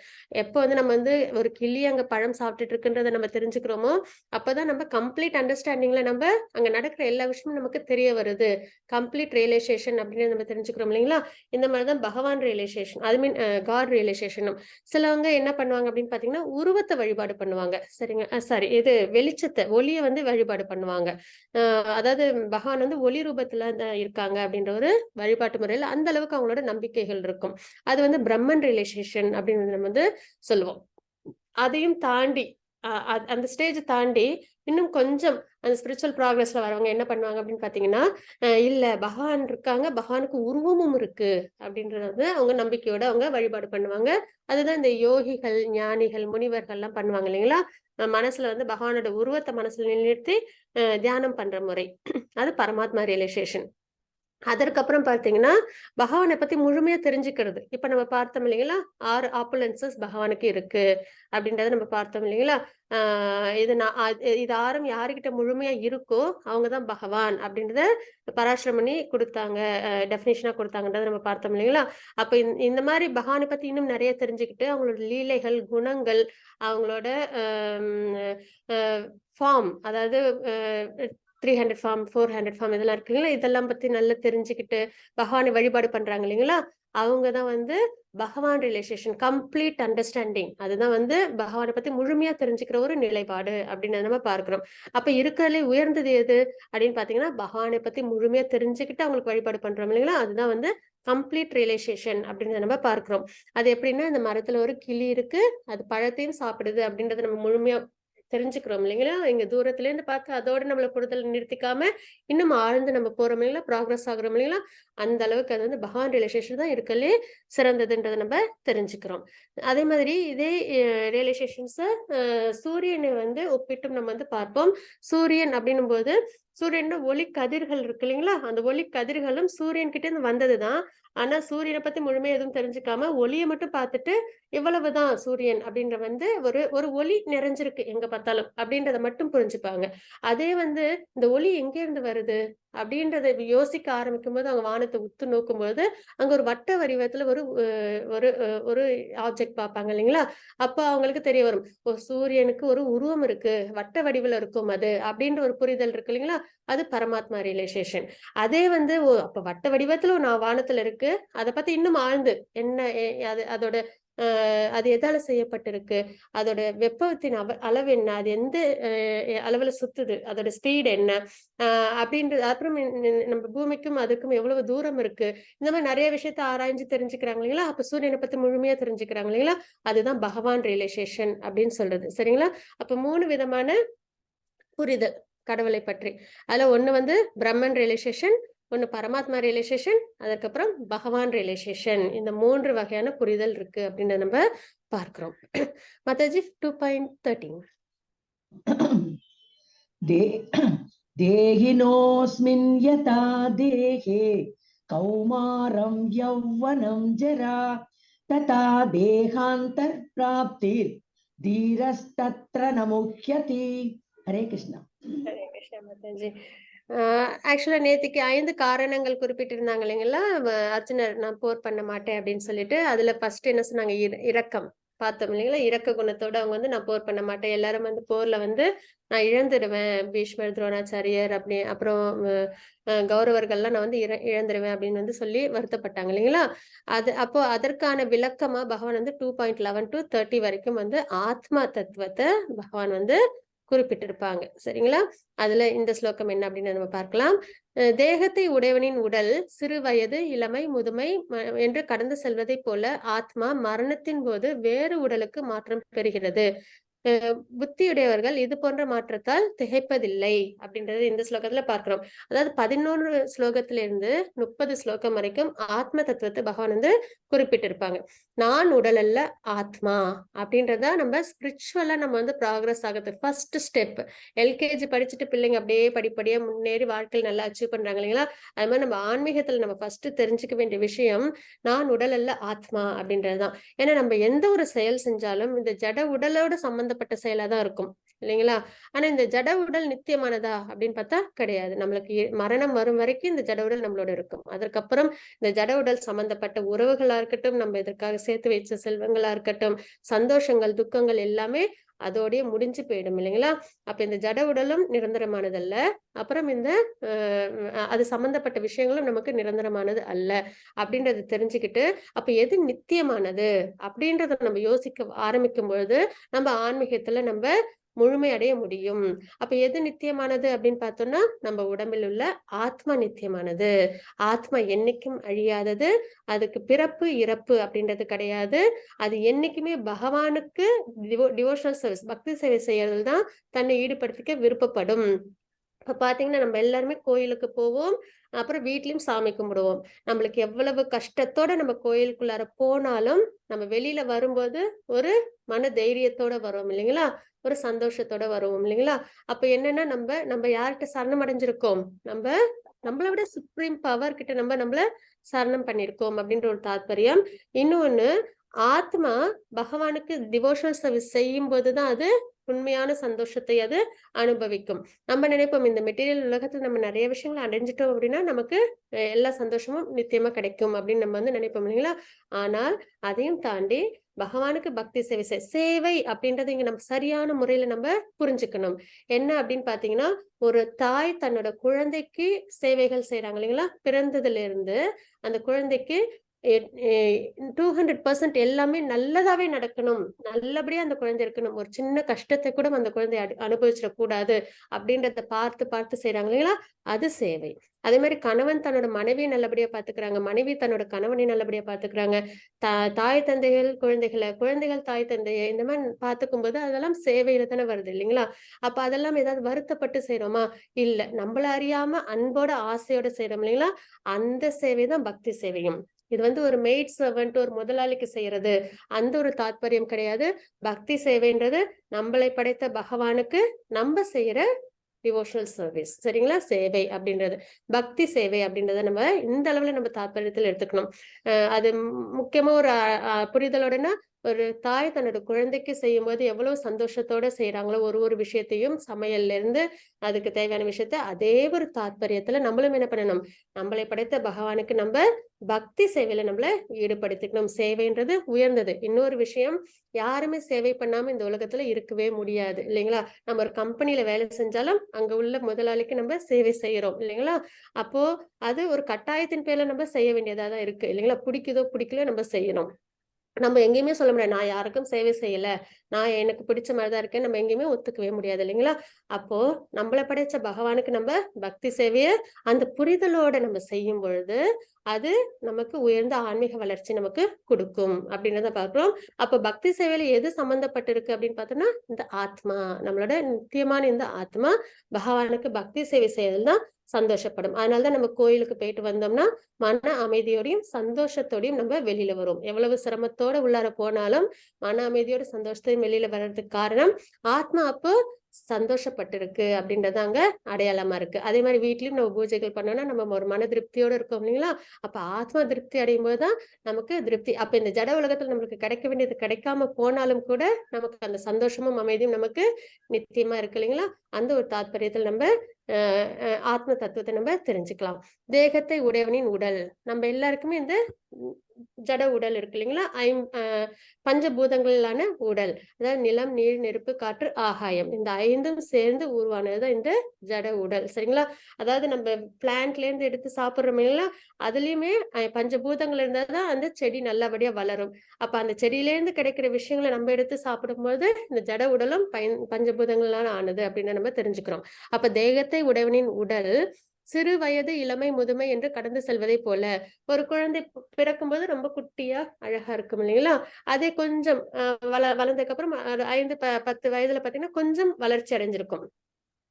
எப்போ வந்து நம்ம வந்து ஒரு கிளி அங்க பழம் சாப்பிட்டுட்டு இருக்குன்றத நம்ம தெரிஞ்சுக்கிறோமோ, அப்பதான் நம்ம கம்ப்ளீட் அண்டர்ஸ்டாண்டிங்ல நம்ம அங்க நடக்கிற எல்லா விஷயமும் நமக்கு தெரிய வருது. கம்ப்ளீட் ரியலைசேஷன் அப்படின்னு நம்ம தெரிஞ்சுக்கிறோம் இல்லைங்களா? இந்த மாதிரி தான் பகவான் ரியலைசேஷன் ஐ மீன் காட் ரியலைசேஷனும். சிலவங்க என்ன பண்ணுவாங்க அப்படின்னு பார்த்தீங்கன்னா, உருவத்த வழிபாடு பண்ணுவாங்க. சரிங்க. சாரி இது வெளிச்சத்த, ஒளிய வந்து வழிபாடு பண்ணுவாங்க. அ அதாவது பகவான் வந்து ஒளி ரூபத்துல தான் இருக்காங்க அப்படின்ற ஒரு வழிபாட்டு முறையில அந்த அளவுக்கு அவங்களோட நம்பிக்கைகள் இருக்கும். அது வந்து பிரம்மன் ரியலைசேஷன் அப்படின்னு நம்ம வந்து சொல்லுவோம். அதையும் தாண்டி அந்த ஸ்டேஜ் தாண்டி இன்னும் கொஞ்சம் அந்த ஸ்பிரிச்சுவல் ப்ராக்ரஸ்ல வரவங்க என்ன பண்ணுவாங்க அப்படின்னு பார்த்தீங்கன்னா, இல்ல பகவான் இருக்காங்க, பகவானுக்கு உருவமும் இருக்கு அப்படின்றத வந்து அவங்க நம்பிக்கையோட அவங்க வழிபாடு பண்ணுவாங்க. அதுதான் இந்த யோகிகள், ஞானிகள், முனிவர்கள்லாம் பண்ணுவாங்க இல்லைங்களா? மனசுல வந்து பகவானோட உருவத்த மனசுல நிறுத்தி தியானம் பண்ற முறை. அது பரமாத்மா ரியலைசேஷன். அதற்கப்புறம் பார்த்தீங்கன்னா, பகவான பத்தி முழுமையா தெரிஞ்சுக்கிறது. இப்ப நம்ம பார்த்தோம் இல்லைங்களா? 6 ஆப்புலன்சஸ் பகவானுக்கு இருக்கு. அப்படின்றத நம்ம பார்த்தோம் இல்லைங்களா? ஆ இது நான் இது 6ம் யாருகிட்ட முழுமையா இருக்கோ, அவங்க தான் பகவான் அப்படின்றத பராசரம் பண்ணி குடுத்தாங்க. டெஃபினிஷனா குடுத்தாங்கன்றத நம்ம பார்த்தோம் இல்லைங்களா? அப்ப இந்த மாரி பகவான பத்தி இன்னும் நெறைய தெரிஞ்சுக்கிட்டு, அவங்களோட லீலைகள், குணங்கள், அவங்களோட அம் அ ஃபார்ம் அதாவது அ 300 ஃபார்ம், 400 ஃபார்ம் இதெல்லாம் இருக்கு இல்லைங்களா? இதெல்லாம் பத்தி நல்லா தெரிஞ்சுக்கிட்டு, பகவானை வழிபாடு பண்றாங்க இல்லைங்களா? அவங்க தான் வந்து பகவான் ரியலைசேஷன் கம்ப்ளீட் அண்டர்ஸ்டாண்டிங். அதுதான் வந்து பகவான பத்தி முழுமையா தெரிஞ்சுக்கிற ஒரு நிலைப்பாடு அப்படின்னு நம்ம பார்க்கிறோம். அப்ப இருக்கிறதுலே உயர்ந்தது எது அப்படின்னு பார்த்தீங்கன்னா, பகவானை பத்தி முழுமையா தெரிஞ்சுக்கிட்டு அவங்களுக்கு வழிபாடு பண்றோம் இல்லைங்களா? அதுதான் வந்து கம்ப்ளீட் ரியலைசேஷன் அப்படின்றத நம்ம பார்க்கிறோம். அது எப்படின்னா, இந்த மரத்துல ஒரு கிளி இருக்கு. அது பழத்தையும் சாப்பிடுது அப்படின்றத நம்ம முழுமையா தெரிஞ்சுக்கிறோம் இல்லைங்களா? இங்க தூரத்துல இருந்து பார்த்து அதோட நம்மள புரிதல் நிறுத்திக்காம, இன்னும் ஆழ்ந்து நம்ம போறோம் இல்லைங்களா? ப்ராக்ரஸ் ஆகுறோம் இல்லைங்களா? அந்த அளவுக்கு அது வந்து பகவான் ரியலைசேஷன் தான் இருக்கறதுலயே சிறந்ததுன்றத நம்ம தெரிஞ்சுக்கிறோம். அதே மாதிரி இதே ரியலைசேஷன்ஸ சூரியனை வந்து ஒப்பிட்டும் நம்ம வந்து பார்ப்போம். சூரியன் அப்படின்னும்போது, சூரியனோட ஒளி கதிர்கள் இருக்கு இல்லைங்களா? அந்த ஒளி கதிர்களும் சூரியன் கிட்ட இருந்து வந்தது தான். ஆனா சூரியன பத்தி முழுமையா எதுவும் தெரிஞ்சுக்காம, ஒளிய மட்டும் பார்த்துட்டு, இவ்வளவுதான் சூரியன் அப்படின்ற வந்து ஒரு ஒரு ஒளி நிறைஞ்சிருக்கு எங்க பார்த்தாலும், அப்படின்றத மட்டும் புரிஞ்சுப்பாங்க. அதே வந்து இந்த ஒளி எங்கேருந்து வருது? அப்படின்றத யோசிக்க ஆரம்பிக்கும்போது, அவங்க வானத்த உத்து நோக்கும்போது, அங்க ஒரு வட்ட வடிவத்துல ஒரு ஆப்ஜெக்ட் பார்ப்பாங்க இல்லைங்களா? அப்ப அவங்களுக்கு தெரிய வரும். ஓ! சூரியனுக்கு ஒரு உருவம் இருக்கு. வட்ட வடிவில இருக்கும் அது. அப்படின்ற ஒரு புரிதல் இருக்கு இல்லைங்களா? அது பரமாத்மா ரியலைசேஷன். அதே வந்து ஓ! அப்ப வட்ட வடிவத்துல நான் வானத்துல இருக்கு. அத பத்தி இன்னும் ஆழ்ந்து என்ன அது அதோட அது எதால செய்யப்பட்டிருக்கு? அதோட வெப்பத்தின் அளவு என்ன? அது எந்த அ அளவுல சுத்துது? அதோட ஸ்பீட் என்ன? அ அப்படின்றது அப்புறம் நம்ம பூமிக்கும் அதுக்கும் எவ்வளவு தூரம் இருக்கு? இந்த மாரி நெறைய விஷயத்த ஆராய்ஞ்சு தெரிஞ்சுக்கிறாங்க இல்லைங்களா? அப்ப சூரியன பத்தி முழுமையா தெரிஞ்சுக்கிறாங்க இல்லைங்களா? அதுதான் பகவான் ரியலைசேஷன் அப்படின்னு சொல்றது. சரிங்களா? அப்ப 3 விதமான புரிதல் கடவுளை பற்றி. அதுல ஒண்ணு வந்து பிரம்மன் ரியலைசேஷன், ஒண்ணு பரமாத்மா ரியலைசேஷன், அதுக்கப்புறம் பகவான் ரியலைசேஷன். இந்த 3 வகையான புரிதல் இருக்கு அப்படின்னு நம்ம பார்க்கிறோம். மாதாஜி 2.13. दे देहिनोऽस्मिन् यथा देहे कौमारं यौवनं जरा तथा देहान्तरप्राप्तिर्धीरस्तत्र न मुह्यति. हरे कृष्ण. ஹரே கிருஷ்ணா மாதாஜி. ஆக்சுவலா நேத்திக்கு 5 காரணங்கள் குறிப்பிட்டிருந்தாங்க இல்லைங்களா? அர்ஜுனர் நான் போர் பண்ண மாட்டேன் அப்படின்னு சொல்லிட்டு, அதுல ஃபர்ஸ்ட் என்ன சொன்னாங்க? இரக்கம். பார்த்தோம் இல்லைங்களா? இரக்க குணத்தோட அவங்க வந்து நான் போர் பண்ண மாட்டேன். எல்லாரும் வந்து போர்ல வந்து நான் இழந்துடுவேன். பீஷ்மர், துரோணாச்சாரியர் அப்படி அப்புறம் கௌரவர்கள்லாம் நான் வந்து இழந்துருவேன் அப்படின்னு வந்து சொல்லி வருத்தப்பட்டாங்க இல்லைங்களா? அப்போ அதற்கான விளக்கமா பகவான் வந்து 2.11 to 30 வரைக்கும் வந்து ஆத்மா தத்துவத்த பகவான் வந்து குறிப்பிட்டிருப்பாங்க. சரிங்களா? அதுல இந்த ஸ்லோகம் என்ன அப்படின்னு நம்ம பார்க்கலாம். தேகத்தை உடையவனின் உடல் சிறு வயது, இளமை, முதுமை என்று கடந்து செல்வதைப் போல ஆத்மா மரணத்தின் போது வேறு உடலுக்கு மாற்றம் பெறுகிறது. புத்தியுடையவர்கள் இது போன்ற மாற்றத்தால் திகைப்பதில்லை அப்படின்றது இந்த ஸ்லோகத்துல பார்க்கிறோம். அதாவது 11 ஸ்லோகத்திலிருந்து 30 ஸ்லோகம் வரைக்கும் ஆத்ம தத்துவத்தை பகவான் வந்து குறிப்பிட்டிருப்பாங்க. நான் உடல் அல்ல ஆத்மா அப்படின்றத நம்ம ஸ்பிரிச்சுவலா நம்ம வந்து ப்ராக்ரஸ் ஆகிறது ஃபர்ஸ்ட் ஸ்டெப். எல்கேஜி படிச்சுட்டு பிள்ளைங்க அப்படியே படிப்படியா முன்னேறி வாழ்க்கையில் நல்லா அச்சீவ் பண்றாங்க இல்லைங்களா? அது மாதிரி நம்ம ஆன்மீகத்துல நம்ம ஃபர்ஸ்ட் தெரிஞ்சுக்க வேண்டிய விஷயம் நான் உடல் அல்ல ஆத்மா அப்படின்றதுதான். ஏன்னா நம்ம எந்த ஒரு செயல் செஞ்சாலும் இந்த ஜட உடலோட சம்பந்தப்பட்ட செயலா தான் இருக்கும். இல்லைங்களா? ஆனா இந்த ஜட உடல் நித்தியமானதா அப்படின்னு பார்த்தா கிடையாது. நம்மளுக்கு மரணம் வரும் வரைக்கும் இந்த ஜட உடல் நம்மளோட இருக்கும். அதற்கப்புறம் இந்த ஜட உடல் சம்பந்தப்பட்ட உறவுகளா இருக்கட்டும், நம்ம இதற்காக சேர்த்து வச்ச செல்வங்களா இருக்கட்டும், சந்தோஷங்கள், துக்கங்கள் எல்லாமே அதோடயே முடிஞ்சு போயிடும் இல்லைங்களா? அப்ப இந்த ஜட உடலும் நிரந்தரமானதல்ல. அப்புறம் இந்த அது சம்பந்தப்பட்ட விஷயங்களும் நமக்கு நிரந்தரமானது அல்ல அப்படின்றத தெரிஞ்சுக்கிட்டு, அப்ப எது நித்தியமானது அப்படின்றத நம்ம யோசிக்க ஆரம்பிக்கும் பொழுது, நம்ம ஆன்மீகத்துல முழுமை அடைய முடியும். அப்ப எது நித்தியமானது அப்படின்னு பார்த்தோம்னா, நம்ம உடம்பில் உள்ள ஆத்மா நித்தியமானது. ஆத்மா என்னைக்கும் அழியாதது. அதுக்கு பிறப்பு, இறப்பு அப்படின்றது கிடையாது. அது என்னைக்குமே பகவானுக்கு டிவோஷனல் சர்வீஸ், பக்தி சேவை செய்யறதுல தான் தன்னை ஈடுபடுத்திக்க விருப்பப்படும். இப்ப பாத்தீங்கன்னா, நம்ம எல்லாருமே கோயிலுக்கு போவோம். அப்புறம் வீட்லயும் சாமி கும்பிடுவோம். நம்மளுக்கு எவ்வளவு கஷ்டத்தோட நம்ம கோயிலுக்குள்ளார போனாலும், நம்ம வெளியில வரும்போது ஒரு மன தைரியத்தோட வருவோம் இல்லைங்களா? ஒரு சந்தோஷத்தோட வருவோம் இல்லைங்களா? அப்ப என்னன்னா நம்ப யார்ட்ட சரணம் அடைஞ்சிருக்கோம்? நம்ப நம்மள விட சுப்ரீம் பவர் கிட்ட நம்மள சரணம் பண்ணியிருக்கோம் அப்படின்ற ஒரு தாத்பரியம். இன்னொன்னு, ஆத்மா பகவானுக்கு டிவோஷனல் சர்வீஸ் செய்யும்போது தான் அது உண்மையான சந்தோஷத்தை அது அனுபவிக்கும். நம்ம நினைப்போம் இந்த மெட்டீரியல் உலகத்துல நம்ம நிறைய விஷயங்கள அடைஞ்சிட்டோம் அப்படின்னா, நமக்கு எல்லா சந்தோஷமும் நிச்சயமா கிடைக்கும் அப்படின்னு நம்ம நினைப்போம் இல்லைங்களா? ஆனால் அதையும் தாண்டி பகவானுக்கு பக்தி சேவை சேவை அப்படின்றத இங்க நம்ம சரியான முறையில புரிஞ்சுக்கணும். என்ன அப்படின்னு பார்த்தீங்கன்னா, ஒரு தாய் தன்னோட குழந்தைக்கு சேவைகள் செய்றாங்க இல்லைங்களா? பிறந்ததுல இருந்து அந்த குழந்தைக்கு 200% எல்லாமே நல்லதாவே நடக்கணும். நல்லபடியா அந்த குழந்தை இருக்கணும். ஒரு சின்ன கஷ்டத்த கூட அந்த குழந்தை அனுபவிச்சிடக் கூடாது அப்படின்றத பார்த்து பார்த்து செய்றாங்க இல்லைங்களா? அது சேவை. அதே மாரி கணவன் தன்னோட மனைவிய நல்லபடியா பார்த்துக்கிறாங்க. மனைவி தன்னோட கணவனை நல்லபடியா பார்த்துக்கிறாங்க. தாய் தந்தைகள் குழந்தைகள, குழந்தைகள் தாய் தந்தைய இந்த மாரி பார்த்துக்கும்போது அதெல்லாம் சேவையில தானே வருது இல்லைங்களா? அப்ப அதெல்லாம் ஏதாவது வருத்தப்பட்டு செய்றோமா? இல்ல. நம்மள அறியாம அன்போட, ஆசையோட செய்றோம் இல்லைங்களா? அந்த சேவை தான் பக்தி சேவையும். இது ஒரு மெய்ட் சர்வன்ட், ஒரு முதலாளிக்கு செய்யறது, அந்த ஒரு தாத்பரியம் கிடையாது. பக்தி சேவைன்றது நம்மளை படைத்த பகவானுக்கு நம்ம செய்யற டிவோஷனல் சர்வீஸ். சரிங்களா? சேவை அப்படின்றது. பக்தி சேவை அப்படின்றத நம்ம இந்த அளவுல நம்ம தாத்பரியத்துல எடுத்துக்கணும். அது முக்கியமா ஒரு புரிதலோடனா, ஒரு தாய் தன்னோட குழந்தைக்கு செய்யும்போது எவ்வளவு சந்தோஷத்தோட செய்றாங்களோ, ஒரு ஒரு விஷயத்தையும் சமையல்ல இருந்து அதுக்கு தேவையான விஷயத்த அதே ஒரு தாத்பரியத்துல நம்மளும் என்ன பண்ணணும்? நம்மளை படைத்த பகவானுக்கு பக்தி சேவையில நம்மள ஈடுபடுத்திக்கணும். சேவைன்றது உயர்ந்தது. இன்னொரு விஷயம், யாருமே சேவை பண்ணாம இந்த உலகத்துல இருக்கவே முடியாது இல்லைங்களா? நம்ம ஒரு கம்பெனில வேலை செஞ்சாலும் அங்க உள்ள முதலாளிக்கு நம்ம சேவை செய்யறோம் இல்லைங்களா? அப்போ அது ஒரு கட்டாயத்தின் பேர்ல நம்ம செய்ய வேண்டியதா தான் இருக்கு இல்லைங்களா? பிடிக்குதோ பிடிக்கலையோ நம்ம செய்யணும். நம்ம எங்கேயுமே சொல்ல முடியாது. நான் யாருக்கும் சேவை செய்யல. நான் எனக்கு பிடிச்ச மாரி தான் இருக்கேன். நம்ம எங்கேயுமே ஒத்துக்கவே முடியாது இல்லைங்களா? அப்போ நம்மள படைச்ச பகவானுக்கு பக்தி சேவைய அந்த புரிதலோட நம்ம செய்யும் பொழுது, அது நமக்கு உயர்ந்த ஆன்மீக வளர்ச்சி நமக்கு குடுக்கும் அப்படின்றத பார்க்கிறோம். அப்ப பக்தி சேவையில எது சம்பந்தப்பட்டிருக்கு அப்படின்னு பார்த்தோம்னா, இந்த ஆத்மா, நம்மளோட நித்தியமான இந்த ஆத்மா பகவானுக்கு பக்தி சேவை செய்யறதுல தான் சந்தோஷப்படும். அதனால தான் நம்ம கோயிலுக்கு போயிட்டு வந்தோம்னா, மன அமைதியோடையும், சந்தோஷத்தோடையும் நம்ம வெளியில வருவோம். எவ்வளவு சிரமத்தோட உள்ளார போனாலும், மன அமைதியோட சந்தோஷத்தையும் வெளியில வர்றதுக்கு காரணம், ஆத்மா அப்போ சந்தோஷப்பட்டிருக்கு அப்படின்றது அங்க அடையாளமா இருக்கு. அதே மாரி வீட்லயும் நம்ம பூஜைகள் பண்ணோம்னா, நம்ம ஒரு மன திருப்தியோட இருக்கோம் இல்லைங்களா? அப்ப ஆத்மா திருப்தி அடையும்போது தான் நமக்கு திருப்தி. அப்ப இந்த ஜட உலகத்துல நம்மளுக்கு கிடைக்க வேண்டியது கிடைக்காம போனாலும் கூட, நமக்கு அந்த சந்தோஷமும், அமைதியும் நமக்கு நித்தியமா இருக்கு இல்லைங்களா? அந்த ஒரு தாத்பரியத்துல அ அ ஆத்ம தத்துவத்த தெரிஞ்சுக்கலாம். தேகத்தை உடையவனின் உடல். நம்ம எல்லாருக்குமே இந்த ஜட உடல் இருக்கு இல்லைங்களா? பஞ்சபூதங்களான உடல். அதாவது நிலம், நீர், நெருப்பு, காற்று, ஆகாயம். இந்த 5ம் சேர்ந்து உருவானது தான் இந்த ஜட உடல். சரிங்களா? அதாவது நம்ம பிளான்ட்ல இருந்து எடுத்து சாப்பிடுறோம் இல்லைங்களா? அதுலயுமே பஞ்சபூதங்கள் இருந்தா தான் அந்த செடி நல்லபடியா வளரும். அப்ப அந்த செடியிலேருந்து கிடைக்கிற விஷயங்கள நம்ம எடுத்து சாப்பிடும்போது, இந்த ஜட உடலும் பஞ்சபூதங்களால ஆனது அப்படின்னு நம்ம தெரிஞ்சுக்கிறோம். அப்ப தேகத்தை உடையவனின் உடல் சிறு வயது, இளமை, முதுமை என்று கடந்து செல்வதைப் போல, ஒரு குழந்தை பிறக்கும்போது ரொம்ப குட்டியா, அழகா இருக்கும் இல்லைங்களா? அதே கொஞ்சம் வளர்ந்ததுக்கு அப்புறம் 5, 10 வயதுல பார்த்தீங்கன்னா, கொஞ்சம் வளர்ச்சி அடைஞ்சிருக்கும்.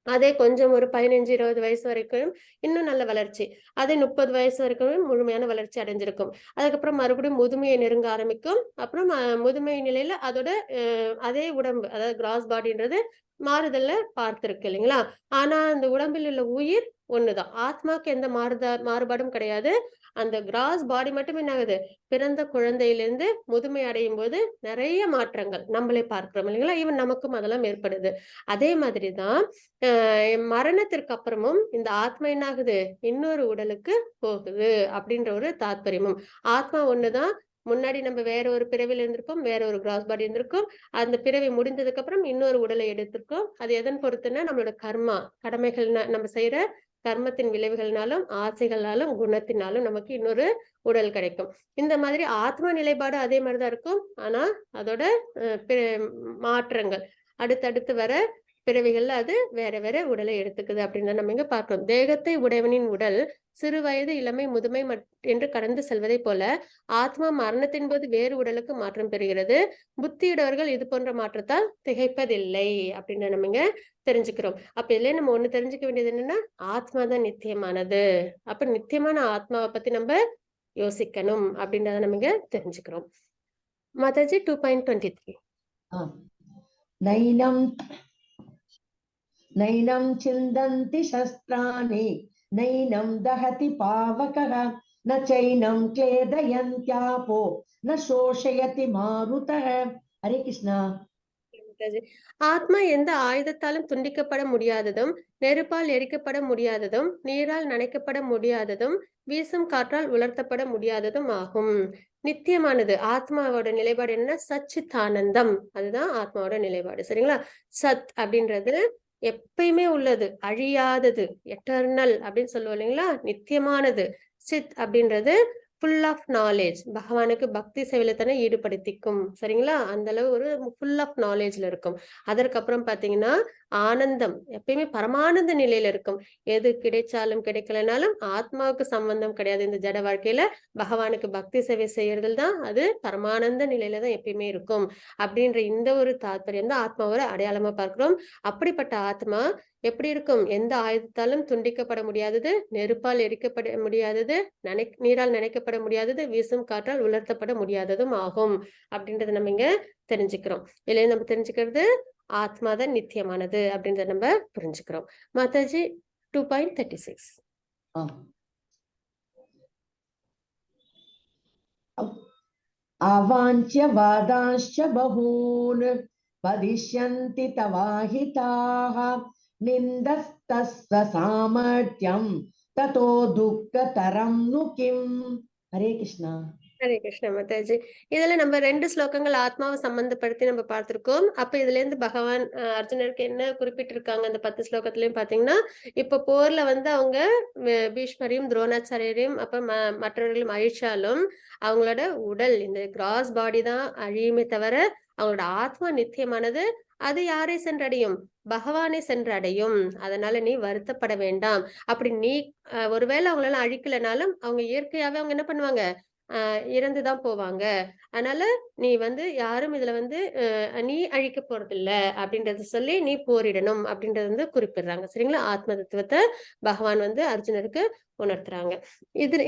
அதே கொஞ்சம் ஒரு 15, 20 வயசு வரைக்கும் இன்னும் நல்ல வளர்ச்சி. அதே 30 வயசு வரைக்கும் முழுமையான வளர்ச்சி அடைஞ்சிருக்கும். அதுக்கப்புறம் மறுபடியும் முதுமையை நெருங்க ஆரம்பிக்கும். அப்புறம் முதுமை நிலையில அதோட அதே உடம்பு, அதாவது கிராஸ் பாடின்றது மாறுதல்ல பார்த்திருக்கு இல்லைங்களா? ஆனா அந்த உடம்பில் உள்ள உயிர் ஒண்ணுதான். ஆத்மாவுக்கு எந்த மாறுபாடும் கிடையாது. அந்த கிராஸ் பாடி மட்டும் என்ன ஆகுது? பிறந்த குழந்தையிலிருந்து முதுமை அடையும் போது நிறைய மாற்றங்கள் நம்மளே பார்க்கிறோம் இல்லைங்களா? ஈவன் நமக்கும் அதெல்லாம் ஏற்படுது. அதே மாதிரி தான் மரணத்திற்கு அப்புறமும் இந்த ஆத்மா என்ன ஆகுது? இன்னொரு உடலுக்கு போகுது அப்படின்ற ஒரு தாத்பரியமும். ஆத்மா ஒண்ணுதான். முன்னாடி நம்ம வேற ஒரு பிறவில இருந்திருப்போம். வேற ஒரு கிராஸ் பாடி இருந்திருக்கும். அந்த பிறவி முடிந்ததுக்கு அப்புறம் இன்னொரு உடலை எடுத்திருக்கோம். அது எதன் பொறுத்துன்னா நம்மளோட கர்மா, கடமைகள் நம்ம செய்யற கர்மத்தின் விளைவுகள்னாலும், ஆசைகளாலும், குணத்தினாலும் நமக்கு இன்னொரு உடல் கிடைக்கும். இந்த மாதிரி ஆத்ம நிலைப்பாடு அதே மாரி தான் இருக்கும். ஆனா, அதோட மாற்றங்கள் அடுத்தடுத்து வர பிறவிகள்ல அது வேற வேற உடலை எடுத்துக்குது அப்படின்னு நம்ம இங்க பார்க்கிறோம். தேகத்தை உடையவனின் உடல் சிறு வயது, இளமை, முதுமை என்று கடந்து செல்வதைப் போல, ஆத்மா மரணத்தின் போது வேறு உடலுக்கு மாற்றம் பெறுகிறது. புத்தியுடையவர்கள் இது போன்ற மாற்றத்தால் திகைப்பதில்லை அப்படின்னு நம்ம இங்க தெரிஞ்சுக்கிறோம். அப்ப இதுலயே நம்ம ஒண்ணு தெரிஞ்சுக்க வேண்டியது என்னன்னா, ஆத்மா தான் நித்தியமானது. அப்ப நித்தியமான ஆத்மாவை பத்தி நம்ம யோசிக்கணும் அப்படின்றத நம்ம இங்க தெரிஞ்சுக்கிறோம். மாதாஜி 2.23. நைனம் நைனம் சிந்தந்தி சஸ்திராணி நைனம் தஹதி பாவகः ந சைனம் க்லேதயந்த்யாபோ ந சோஷயதி மாருதः. ஹரே கிருஷ்ணா. ஆத்மா எந்த ஆயுதத்தாலும் துண்டிக்கப்பட முடியாததும், நெருப்பால் எரிக்கப்பட முடியாததும், நீரால் நனைக்கப்பட முடியாததும், வீசும் காற்றால் உலர்த்தப்பட முடியாததும் ஆகும். நித்தியமானது. ஆத்மாவோட நிலைப்பாடு என்ன? சச்சித்தானந்தம். அதுதான் ஆத்மாவோட நிலைப்பாடு. சரிங்களா? சத் அப்படின்றது எப்பயுமே உள்ளது, அழியாதது, எட்டர்னல் அப்படின்னு சொல்லுவோம் இல்லைங்களா? நித்தியமானது. சித் அப்படின்றது ஃபுல் ஆஃப் நாலேஜ். பகவானுக்கு பக்தி சேவையில தானே ஈடுபடுத்திக்கும். சரிங்களா? அந்த அளவு ஒரு ஃபுல் ஆஃப் நாலேஜ்ல இருக்கும். அதற்கப்புறம் பாத்தீங்கன்னா ஆனந்தம், எப்பயுமே பரமானந்த நிலையில இருக்கும். எது கிடைச்சாலும் கிடைக்கலனாலும் ஆத்மாவுக்கு சம்பந்தம் கிடையாது. இந்த ஜட வாழ்க்கையில பகவானுக்கு பக்தி சேவை செய்யறதுல தான் அது பரமானந்த நிலையில தான் எப்பயுமே இருக்கும். அப்படின்ற இந்த ஒரு தாத்பரியம் தான் ஆத்மாவோட அடையாளமா பார்க்கிறோம். அப்படிப்பட்ட ஆத்மா எப்படி இருக்கும்? எந்த ஆயுதத்தாலும் துண்டிக்கப்பட முடியாதது, நெருப்பால் எரிக்கப்பட முடியாதது, நீரால் நனைக்கப்பட முடியாதது, வீசும் காற்றால் உலர்த்தப்பட முடியாததும் ஆகும் அப்படின்றத நம்ம இங்க தெரிஞ்சுக்கிறோம். இதுல நம்ம தெரிஞ்சுக்கிறது ஆத்மா தான் நித்தியமானது அப்படின்றத நம்ம புரிஞ்சுக்கிறோம். மாதாஜி 2.36. அவாஞ்ச்ய வாதாश्च பகூன் வதிஷ்யந்தி தவாஹிதாः நிந்தஸ்தஸ்வ சாமர்த்யம் ததோ துக்கதரம் நு கிம். ஹரே கிருஷ்ணா. ஹரே கிருஷ்ண மாதாஜி. இதுல நம்ம 2 ஸ்லோகங்கள் ஆத்மாவை சம்பந்தப்படுத்தி நம்ம பார்த்திருக்கோம். அப்ப இதுல இருந்து பகவான் அர்ஜுனருக்கு என்ன குறிப்பிட்டிருக்காங்க அந்த 10 ஸ்லோகத்திலயும் பாத்தீங்கன்னா, இப்ப போர்ல வந்து அவங்க பீஷ்மரையும் துரோணாச்சாரியரையும் அப்ப மற்றவர்களும் அழிச்சாலும் அவங்களோட உடல் இந்த கிராஸ் பாடி தான் அழியுமே தவிர அவங்களோட ஆத்மா நித்தியமானது. அது யாரை சென்றடையும்? பகவானை சென்றடையும். அதனால நீ வருத்தப்பட வேண்டாம். அப்படி நீ ஒருவேளை அவங்களால அழிக்கலனாலும் அவங்க இயற்கையாவே அவங்க என்ன பண்ணுவாங்க? இறந்துதான் போவாங்க. அதனால நீ வந்து யாரும் இதுல வந்து நீ அழிக்க போறதில்ல அப்படின்றத சொல்லி நீ போரிடணும் அப்படின்றது வந்து குறிப்பிடுறாங்க. சரிங்களா? ஆத்ம தத்துவத்தை பகவான் வந்து அர்ஜுனருக்கு உணர்த்துறாங்க.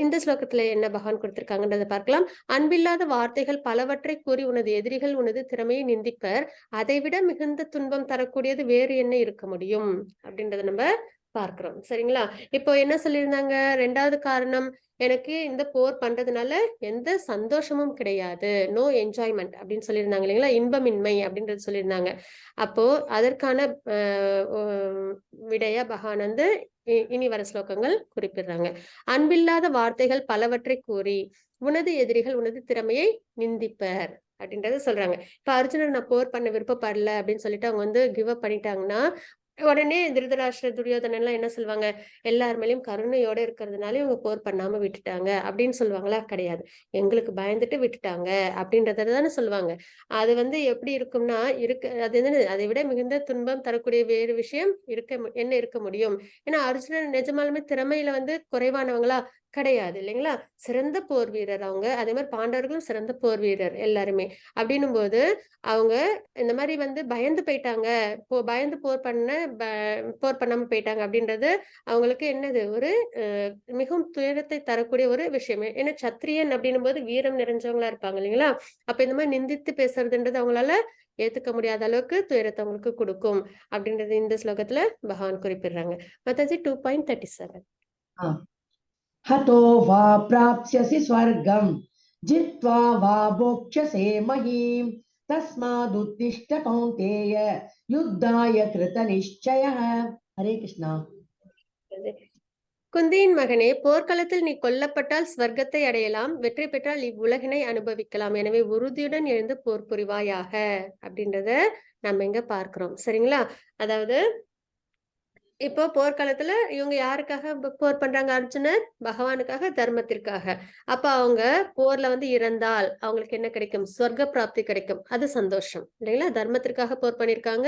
இந்த ஸ்லோகத்துல என்ன பகவான் கொடுத்திருக்காங்கன்றத பார்க்கலாம். அன்பில்லாத வார்த்தைகள் பலவற்றை கூறி உனது எதிரிகள் உனது திறமையை நிந்திப்பர். அதைவிட மிகுந்த துன்பம் தரக்கூடியது வேறு என்ன இருக்க முடியும் அப்படின்றத நம்ம பார்க்கிறோம். சரிங்களா? இப்போ என்ன சொல்லியிருந்தாங்க? 2வது காரணம், எனக்கு இந்த போர் பண்றதுனால எந்த சந்தோஷமும் கிடையாது. நோ என்ஜாய்மெண்ட் அப்படின்னு சொல்லியிருந்தாங்க இல்லைங்களா? இன்பமின்மை அப்படின்றது சொல்லியிருந்தாங்க. அப்போ அதற்கான விடையா பகவான் வந்து இனி வர ஸ்லோகங்கள் குறிப்பிடுறாங்க. அன்பில்லாத வார்த்தைகள் பலவற்றை கூறி உனது எதிரிகள் உனது திறமையை நிந்திப்பர் அப்படின்றத சொல்றாங்க. இப்ப அர்ஜுனன் நான் போர் பண்ண விருப்பப்படல அப்படின்னு சொல்லிட்டு அவங்க வந்து கிவ் அப் பண்ணிட்டாங்கன்னா, உடனே திருதராஷ்டிர, துரியோதனன் எல்லாம் என்ன சொல்லுவாங்க? எல்லார் மேலயும் கருணையோட இருக்கிறதுனால இவங்க போர் பண்ணாம விட்டுட்டாங்க அப்படின்னு சொல்லுவாங்களா? கிடையாது. எங்களுக்கு பயந்துட்டு விட்டுட்டாங்க அப்படின்றத தானே சொல்லுவாங்க. அது வந்து எப்படி இருக்கும்னா, அது என்னது? அதை விட மிகுந்த துன்பம் தரக்கூடிய வேறு விஷயம் என்ன இருக்க முடியும்? ஏன்னா அர்ஜுனன் நிஜமாலுமே திறமையில வந்து குறைவானவங்களா? கிடையாது இல்லைங்களா? சிறந்த போர் வீரர் அவங்க. அதே மாதிரி பாண்டவர்களும் சிறந்த போர் வீரர் எல்லாருமே. அப்படின்னும் போது அவங்க இந்த மாதிரி வந்து பயந்து போயிட்டாங்க. பயந்து போர் பண்ணாம போயிட்டாங்க அப்படின்றது அவங்களுக்கு என்னது? ஒரு மிகவும் துயரத்தை தரக்கூடிய ஒரு விஷயம். ஏன்னா சத்திரியன் அப்படின்னும் போது வீரம் நிறைஞ்சவங்களா இருப்பாங்க இல்லைங்களா? அப்ப இந்த மாதிரி நிந்தித்து பேசுறதுன்றது அவங்களால ஏத்துக்க முடியாத அளவுக்கு துயரத்தை உங்களுக்கு கொடுக்கும் அப்படின்றது இந்த ஸ்லோகத்துல பகவான் குறிப்பிடுறாங்க. மாதாஜி 2.37. हतो वा प्राप्स्यसि स्वर्गं जित्वा वा भोक्ष्यसे महीं तस्मादुत्तिष्ठ कौन्तेय युद्धाय कृतनिश्चयः. हरे कृष्णा. குந்தியின் மகனே, போர்க்களத்தில் நீ கொல்லப்பட்டால் ஸ்வர்க்கத்தை அடையலாம், வெற்றி பெற்றால் இவ்வுலகினை அனுபவிக்கலாம். எனவே உறுதியுடன் எழுந்து போர் புரிவாயாக அப்படின்றத நம்ம இங்க பார்க்கிறோம். சரிங்களா? அதாவது இப்போ போர்க்களத்துல இவங்க யாருக்காக போர் பண்றாங்க? அர்ஜுனர் பகவானுக்காக, தர்மத்திற்காக. அப்ப அவங்க போர்ல வந்து இறந்தால் அவங்களுக்கு என்ன கிடைக்கும்? சொர்க்க பிராப்தி கிடைக்கும். அது சந்தோஷம் இல்லைங்களா? தர்மத்திற்காக போர் பண்ணிருக்காங்க,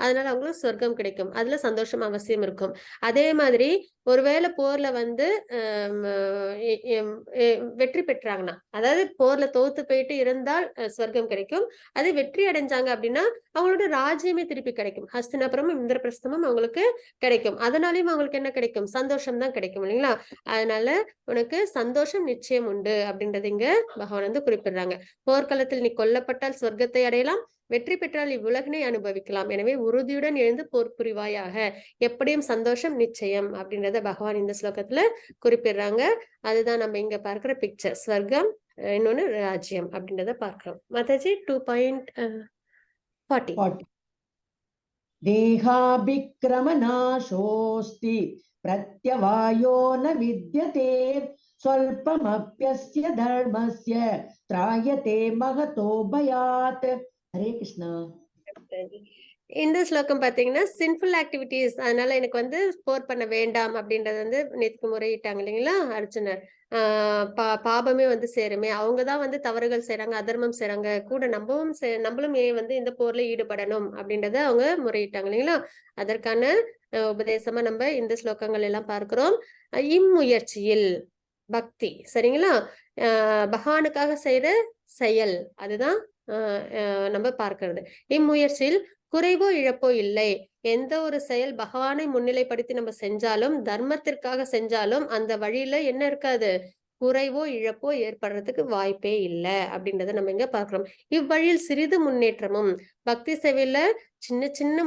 அதனால அவங்களுக்கு சொர்க்கம் கிடைக்கும். அதுல சந்தோஷம் அவசியம் இருக்கும். அதே மாதிரி ஒருவேளை போர்ல வந்து வெற்றி பெற்றாங்கன்னா, அதாவது போர்ல தோத்து போயிட்டு இருந்தால் சொர்க்கம் கிடைக்கும். அது வெற்றி அடைஞ்சாங்க அப்படின்னா அவங்களோட ராஜ்யமே திருப்பி கிடைக்கும். ஹஸ்தினாபுரமும் இந்திரபிரஸ்தமும் அவங்களுக்கு கிடைக்கும். அதனாலயும் அவங்களுக்கு என்ன கிடைக்கும்? சந்தோஷம் தான் கிடைக்கும் இல்லைங்களா? அதனால உனக்கு சந்தோஷம் நிச்சயம் உண்டு அப்படின்றது இங்க பகவான் வந்து குறிப்பிடுறாங்க. போர்க்களத்தில் நீ கொல்லப்பட்டால் சொர்க்கத்தை அடையலாம், வெற்றி பெற்றால் இவ்வுலகினை அனுபவிக்கலாம். எனவே உறுதியுடன் எழுந்து போர் புரிவாயாக. எப்படியும் சந்தோஷம் நிச்சயம் அப்படின்றத பகவான் இந்த ஸ்லோகத்துல குறிப்பிடுறாங்க. அதுதான் நம்ம இங்க பார்க்கிற பிக்சர். ஸ்வர்க்கம், இன்னொன்னு ராஜ்யம் அப்படின்றத பார்க்கிறோம். மாதாஜி 2.40. देहाभिक्रमनाशोऽस्ति प्रत्यवायो न विद्यते स्वल्पमप्यस्य धर्मस्य त्रायते महतो भयात्. हरे कृष्णा. இந்த ஸ்லோகம் பாத்தீங்கன்னா சின்ஃபுல் ஆக்டிவிட்டிஸ், அதனால எனக்கு வந்து போர் பண்ண வேண்டாம் அப்படின்றது வந்து நேத்துக்கு முறையிட்டாங்க இல்லைங்களா அர்ஜுனர். பாபமே வந்து சேருமே, அவங்கதான் வந்து தவறுகள் செய்யறாங்க, அதர்மம் செய்யறாங்க, கூட நம்மளும் ஏன் வந்து இந்த போர்ல ஈடுபடணும் அப்படின்றத அவங்க முறையிட்டாங்க இல்லைங்களா? அதற்கான உபதேசமா நம்ம இந்த ஸ்லோகங்கள் எல்லாம் பார்க்கிறோம். இம்முயற்சியில் பக்தி, சரிங்களா? பகவானுக்காக செய்யற செயல், அதுதான் நம்ம பார்க்கிறது. இம்முயற்சியில் குறைவோ இழப்போ இல்லை. எந்த ஒரு செயல் பகவானை முன்னிலைப்படுத்தி நம்ம செஞ்சாலும், தர்மத்திற்காக செஞ்சாலும் அந்த வழியில என்ன இருக்காது? குறைவோ இழப்போ ஏற்படுறதுக்கு வாய்ப்பே இல்லை அப்படின்றத நம்ம இங்க பார்க்கிறோம். இவ்வழியில் சிறிது முன்னேற்றமும், பக்தி சேவையில சின்ன சின்ன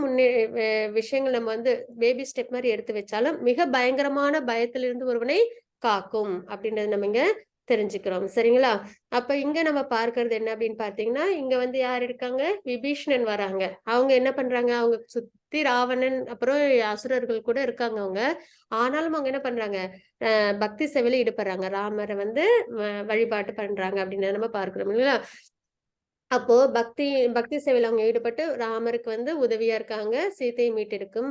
விஷயங்கள் நம்ம வந்து பேபி ஸ்டெப் மாதிரி எடுத்து வச்சாலும் மிக பயங்கரமான பயத்திலிருந்து ஒருவனை காக்கும் அப்படின்றத நம்ம இங்க தெரிஞ்சுக்கிறோம். சரிங்களா? அப்ப இங்க நம்ம பார்க்கிறது என்ன அப்படின்னு பாத்தீங்கன்னா, இங்க வந்து யார் இருக்காங்க? விபீஷணன் வராங்க. அவங்க என்ன பண்றாங்க? அவங்க சுத்தி ராவணன் அப்புறம் அசுரர்கள் கூட இருக்காங்க அவங்க. ஆனாலும் அவங்க என்ன பண்றாங்க? பக்தி சேவையில ஈடுபடுறாங்க. ராமரை வந்து வழிபாட்டு பண்றாங்க அப்படின்னு நம்ம பார்க்கிறோம் இல்லைங்களா? அப்போ பக்தி சேவையில அவங்க ஈடுபட்டு ராமருக்கு வந்து உதவியா இருக்காங்க, சீதையை மீட்டெடுக்கும்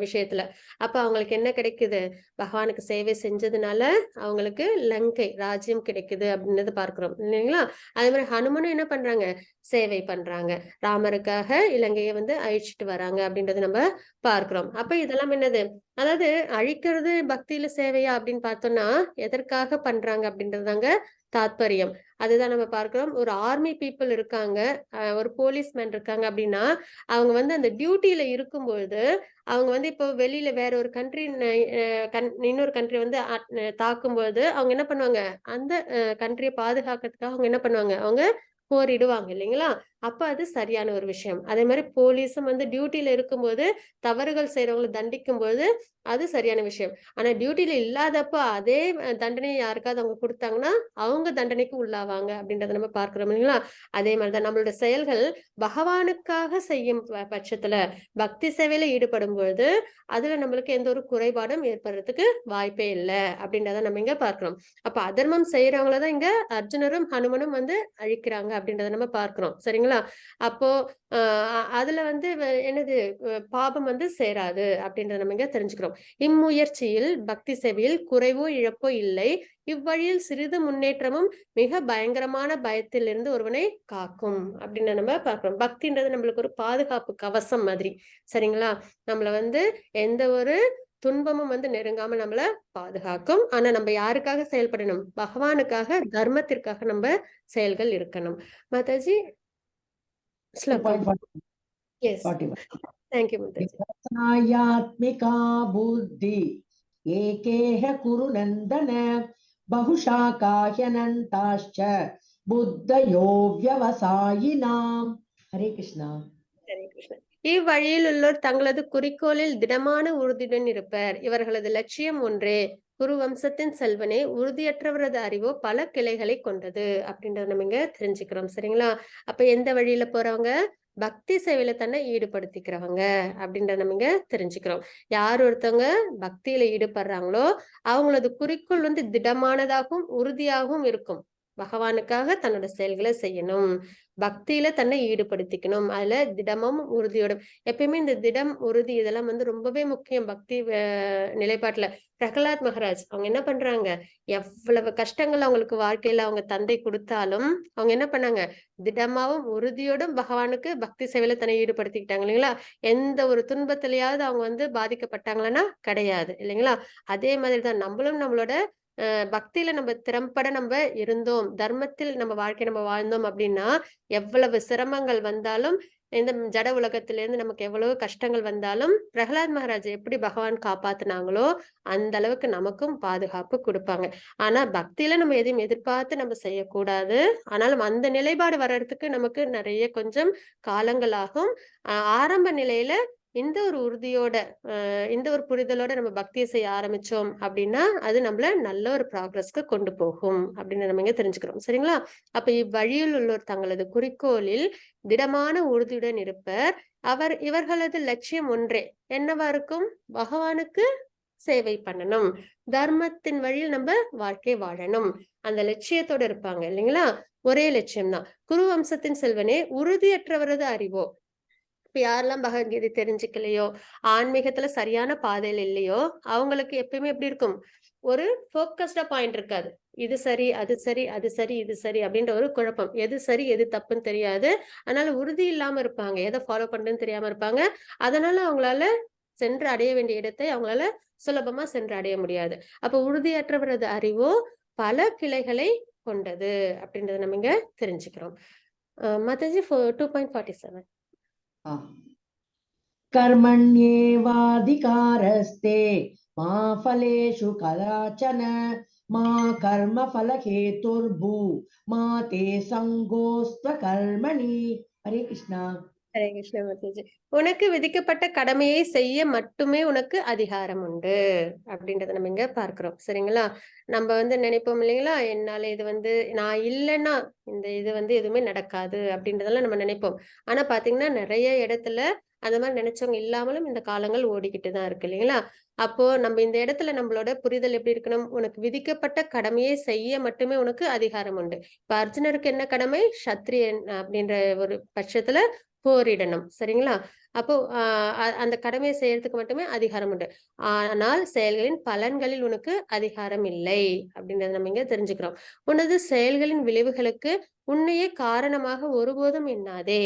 விஷயத்துல. அப்ப அவங்களுக்கு என்ன கிடைக்குது? பகவானுக்கு சேவை செஞ்சதுனால அவங்களுக்கு லங்கை ராஜ்யம் கிடைக்குது அப்படின்றத பார்க்கிறோம் இல்லைங்களா? அதே மாதிரி ஹனுமனும் என்ன பண்றாங்க? சேவை பண்றாங்க. ராமருக்காக இலங்கையை வந்து அழிச்சிட்டு வராங்க அப்படின்றத நம்ம பார்க்கிறோம். அப்ப இதெல்லாம் என்னது? அதாவது அழிக்கிறது பக்தியில சேவையா அப்படின்னு பார்த்தோம்னா எதற்காக பண்றாங்க அப்படின்றதாங்க தாத்பரியம். அதுதான் நம்ம பார்க்கிறோம். ஒரு ஆர்மி பீப்புள் இருக்காங்க, ஒரு போலீஸ்மேன் இருக்காங்க அப்படின்னா அவங்க வந்து அந்த டியூட்டியில இருக்கும்பொழுது அவங்க வந்து இப்போ வெளியில வேற ஒரு கண்ட்ரி இன்னொரு கண்ட்ரி வந்து தாக்கும்போது அவங்க என்ன பண்ணுவாங்க? அந்த கண்ட்ரியை பாதுகாக்கிறதுக்காக அவங்க என்ன பண்ணுவாங்க? அவங்க போரிடுவாங்க இல்லைங்களா? அப்ப அது சரியான ஒரு விஷயம். அதே மாதிரி போலீஸும் வந்து டியூட்டியில இருக்கும்போது தவறுகள் செய்யறவங்களை தண்டிக்கும் போது அது சரியான விஷயம். ஆனா டியூட்டியில இல்லாதப்ப அதே தண்டனையை யாருக்காவது அவங்க கொடுத்தாங்கன்னா அவங்க தண்டனைக்கு உள்ளாவாங்க அப்படின்றத நம்ம பார்க்கிறோம் இல்லைங்களா? அதே மாதிரிதான் நம்மளோட செயல்கள் பகவானுக்காக செய்யும் பட்சத்துல, பக்தி சேவையில ஈடுபடும் பொழுது அதுல நம்மளுக்கு எந்த ஒரு குறைபாடும் ஏற்படுறதுக்கு வாய்ப்பே இல்லை அப்படின்றத நம்ம இங்க பார்க்கிறோம். அப்ப அதர்மம் செய்யறவங்களதான் இங்க அர்ஜுனரும் ஹனுமனும் வந்து அழிக்கிறாங்க அப்படின்றத நம்ம பார்க்கிறோம். சரிங்களா? அப்போ அதுல வந்து என்னது? பாபம் வந்து சேராது அப்படின்றத நம்ம இங்க தெரிஞ்சுக்கிறோம். இம்முயற்சியில் பக்தி சேவையில் குறைவோ இழப்போ இல்லை. இவ்வழியில் சிறிது முன்னேற்றமும் மிக பயங்கரமான பயத்திலிருந்து ஒருவனை காக்கும் அப்படின்னு நம்ம பார்க்கிறோம். பக்தின்றது நம்மளுக்கு ஒரு பாதுகாப்பு கவசம் மாதிரி. சரிங்களா? நம்மள வந்து எந்த ஒரு துன்பமும் வந்து நெருங்காம நம்மள பாதுகாக்கும். ஆனா நம்ம யாருக்காக செயல்படணும்? பகவானுக்காக, தர்மத்திற்காக நம்ம செயல்கள் இருக்கணும். மாதாஜி ஸ்லோகம். Yes. Thank you, Mataji. विपत्नायात्मिका बुद्धि एकेह कुरु नन्दन बहुशाखा ह्यनन्ताश्च बुद्धयो व्यवसायिनाम्. ஹரே கிருஷ்ணா. ஹரே கிருஷ்ணா. இவ்வழியில் உள்ளோர் தங்களது குறிக்கோளில் திடமான உறுதியுடன் இருப்பர். இவர்களது லட்சியம் ஒன்றே. குரு வம்சத்தின் செல்வனே, உறுதியற்றவரது அறிவோ பல கிளைகளை கொண்டது அப்படின்றத நம்ம இங்க தெரிஞ்சுக்கிறோம். சரிங்களா? அப்ப எந்த வழியில போறவங்க? பக்தி சேவையில தன்னை ஈடுபடுத்திக்கிறவங்க அப்படின்றத நம்ம இங்க தெரிஞ்சுக்கிறோம். யார் ஒருத்தவங்க பக்தியில ஈடுபடுறாங்களோ அவங்களது குறிக்கோள் வந்து திடமானதாகவும் உறுதியாகவும் இருக்கும். பகவானுக்காக தன்னோட செயல்களை செய்யணும். பக்தியில தன்னை ஈடுபடுத்திக்கணும். அதுல திடமும் உறுதியோடும். எப்பயுமே இந்த திடம், உறுதி இதெல்லாம் வந்து ரொம்பவே முக்கியம் பக்தி நிலைப்பாட்டுல. பிரகலாத் மகாராஜ் அவங்க என்ன பண்றாங்க? எவ்வளவு கஷ்டங்கள் அவங்களுக்கு வாழ்க்கையில அவங்க தந்தை கொடுத்தாலும், அவங்க என்ன பண்ணாங்க? திடமாவும், உறுதியோடும் பகவானுக்கு பக்தி சேவையில தன்னை ஈடுபடுத்திக்கிட்டாங்க இல்லைங்களா? எந்த ஒரு துன்பத்திலயாவது அவங்க வந்து பாதிக்கப்பட்டாங்களான்னா கிடையாது இல்லைங்களா? அதே மாதிரி தான் நம்மளும் நம்மளோட பக்தியில நம்ம திறம்பட நம்ம இருந்தோம். தர்மத்தில் நம்ம வாழ்க்கை நம்ம வாழ்ந்தோம் அப்படின்னா, எவ்வளவு சிரமங்கள் வந்தாலும், இந்த ஜட உலகத்திலிருந்து நமக்கு எவ்வளவு கஷ்டங்கள் வந்தாலும், பிரகலாத் மகாராஜ் எப்படி பகவான் காப்பாத்துனாங்களோ, அந்த அளவுக்கு நமக்கும் பாதுகாப்பு குடுப்பாங்க. ஆனா பக்தியில நம்ம எதையும் எதிர்பார்த்து நம்ம செய்யக்கூடாது. ஆனாலும் அந்த நிலைப்பாடு வர்றதுக்கு நமக்கு நெறைய கொஞ்சம் காலங்கள் ஆகும். ஆரம்ப நிலையில இந்த ஒரு உறுதியோட, இந்த ஒரு புரிதலோட நம்ம பக்திய செய்ய ஆரம்பிச்சோம் அப்படின்னா, அது நம்மள நல்ல ஒரு ப்ராக்ரஸ்க்கு கொண்டு போகும் அப்படின்னு நம்ம இங்க தெரிஞ்சுக்கிறோம். சரிங்களா? அப்ப இவ்வழியில் உள்ளோர் தங்களது குறிக்கோளில் திடமான உறுதியுடன் இருப்பர். இவர்களது லட்சியம் ஒன்றே. என்னவா இருக்கும்? பகவானுக்கு சேவை பண்ணணும். தர்மத்தின் வழியில் நம்ம வாழ்க்கை வாழணும். அந்த லட்சியத்தோட இருப்பாங்க இல்லைங்களா? ஒரே லட்சியம் தான். குரு வம்சத்தின் செல்வனே, உறுதியற்றவரது அறிவோ. இப்ப யாரெல்லாம் பகவத்கீதை தெரிஞ்சுக்கலையோ, ஆன்மீகத்துல சரியான பாதையில இல்லையோ, அவங்களுக்கு எப்பயுமே எப்படி இருக்கும்? ஒரு ஃபோக்கஸ்டா பாயிண்ட் இருக்காது. இது சரி, அது சரி, அது சரி, இது சரி அப்படின்ற ஒரு குழப்பம். எது சரி, எது தப்புன்னு தெரியாது. அதனால உறுதி இல்லாம இருப்பாங்க. எத ஃபாலோ பண்றதுன்னு தெரியாம இருப்பாங்க. அதனால அவங்களால சென்று அடைய வேண்டிய இடத்தை அவங்களால சுலபமா சென்று அடைய முடியாது. அப்ப உறுதியற்றவரது அறிவோ பல கிளைகளை கொண்டது அப்படின்றத நம்ம இங்க தெரிஞ்சுக்கிறோம். மாதாஜி 2.47. ஆ. कर्मण्येवाधिकारस्ते मा फलेषु कदाचन मा कर्मफलहेतुर्भू मा ते सङ्गोऽस्त्वकर्मणि. हरे कृष्णा. ஹரே கிருஷ்ண மாதாஜி. உனக்கு விதிக்கப்பட்ட கடமையை செய்ய மட்டுமே உனக்கு அதிகாரம் உண்டு அப்படின்றத நம்ம இங்க பார்க்கிறோம். சரிங்களா? நம்ம வந்து நினைப்போம் இல்லைங்களா? என்னால இது வந்து நான் இல்லைன்னா இந்த இது வந்து எதுவுமே நடக்காது அப்படின்றதெல்லாம் நம்ம நினைப்போம். ஆனா பாத்தீங்கன்னா நிறைய இடத்துல அந்த மாதிரி நினைச்சவங்க இல்லாமலும் இந்த காலங்கள் ஓடிக்கிட்டு தான் இருக்கு இல்லைங்களா? அப்போ நம்ம இந்த இடத்துல நம்மளோட புரிதல் எப்படி இருக்கணும்? உனக்கு விதிக்கப்பட்ட கடமையை செய்ய மட்டுமே உனக்கு அதிகாரம் உண்டு. இப்ப அர்ஜுனருக்கு என்ன கடமை? சத்திரியன் அப்படின்ற ஒரு பட்சத்துல போரிடணும். சரிங்களா? அப்போ அந்த கடமையை செய்யறதுக்கு மட்டுமே அதிகாரம் உண்டு. ஆனால் செயல்களின் பலன்களில் உனக்கு அதிகாரம் இல்லை அப்படின்றத நம்ம இங்க தெரிஞ்சுக்கிறோம். உனது செயல்களின் விளைவுகளுக்கு உன்னையே காரணமாக ஒருபோதும் எண்ணாதே.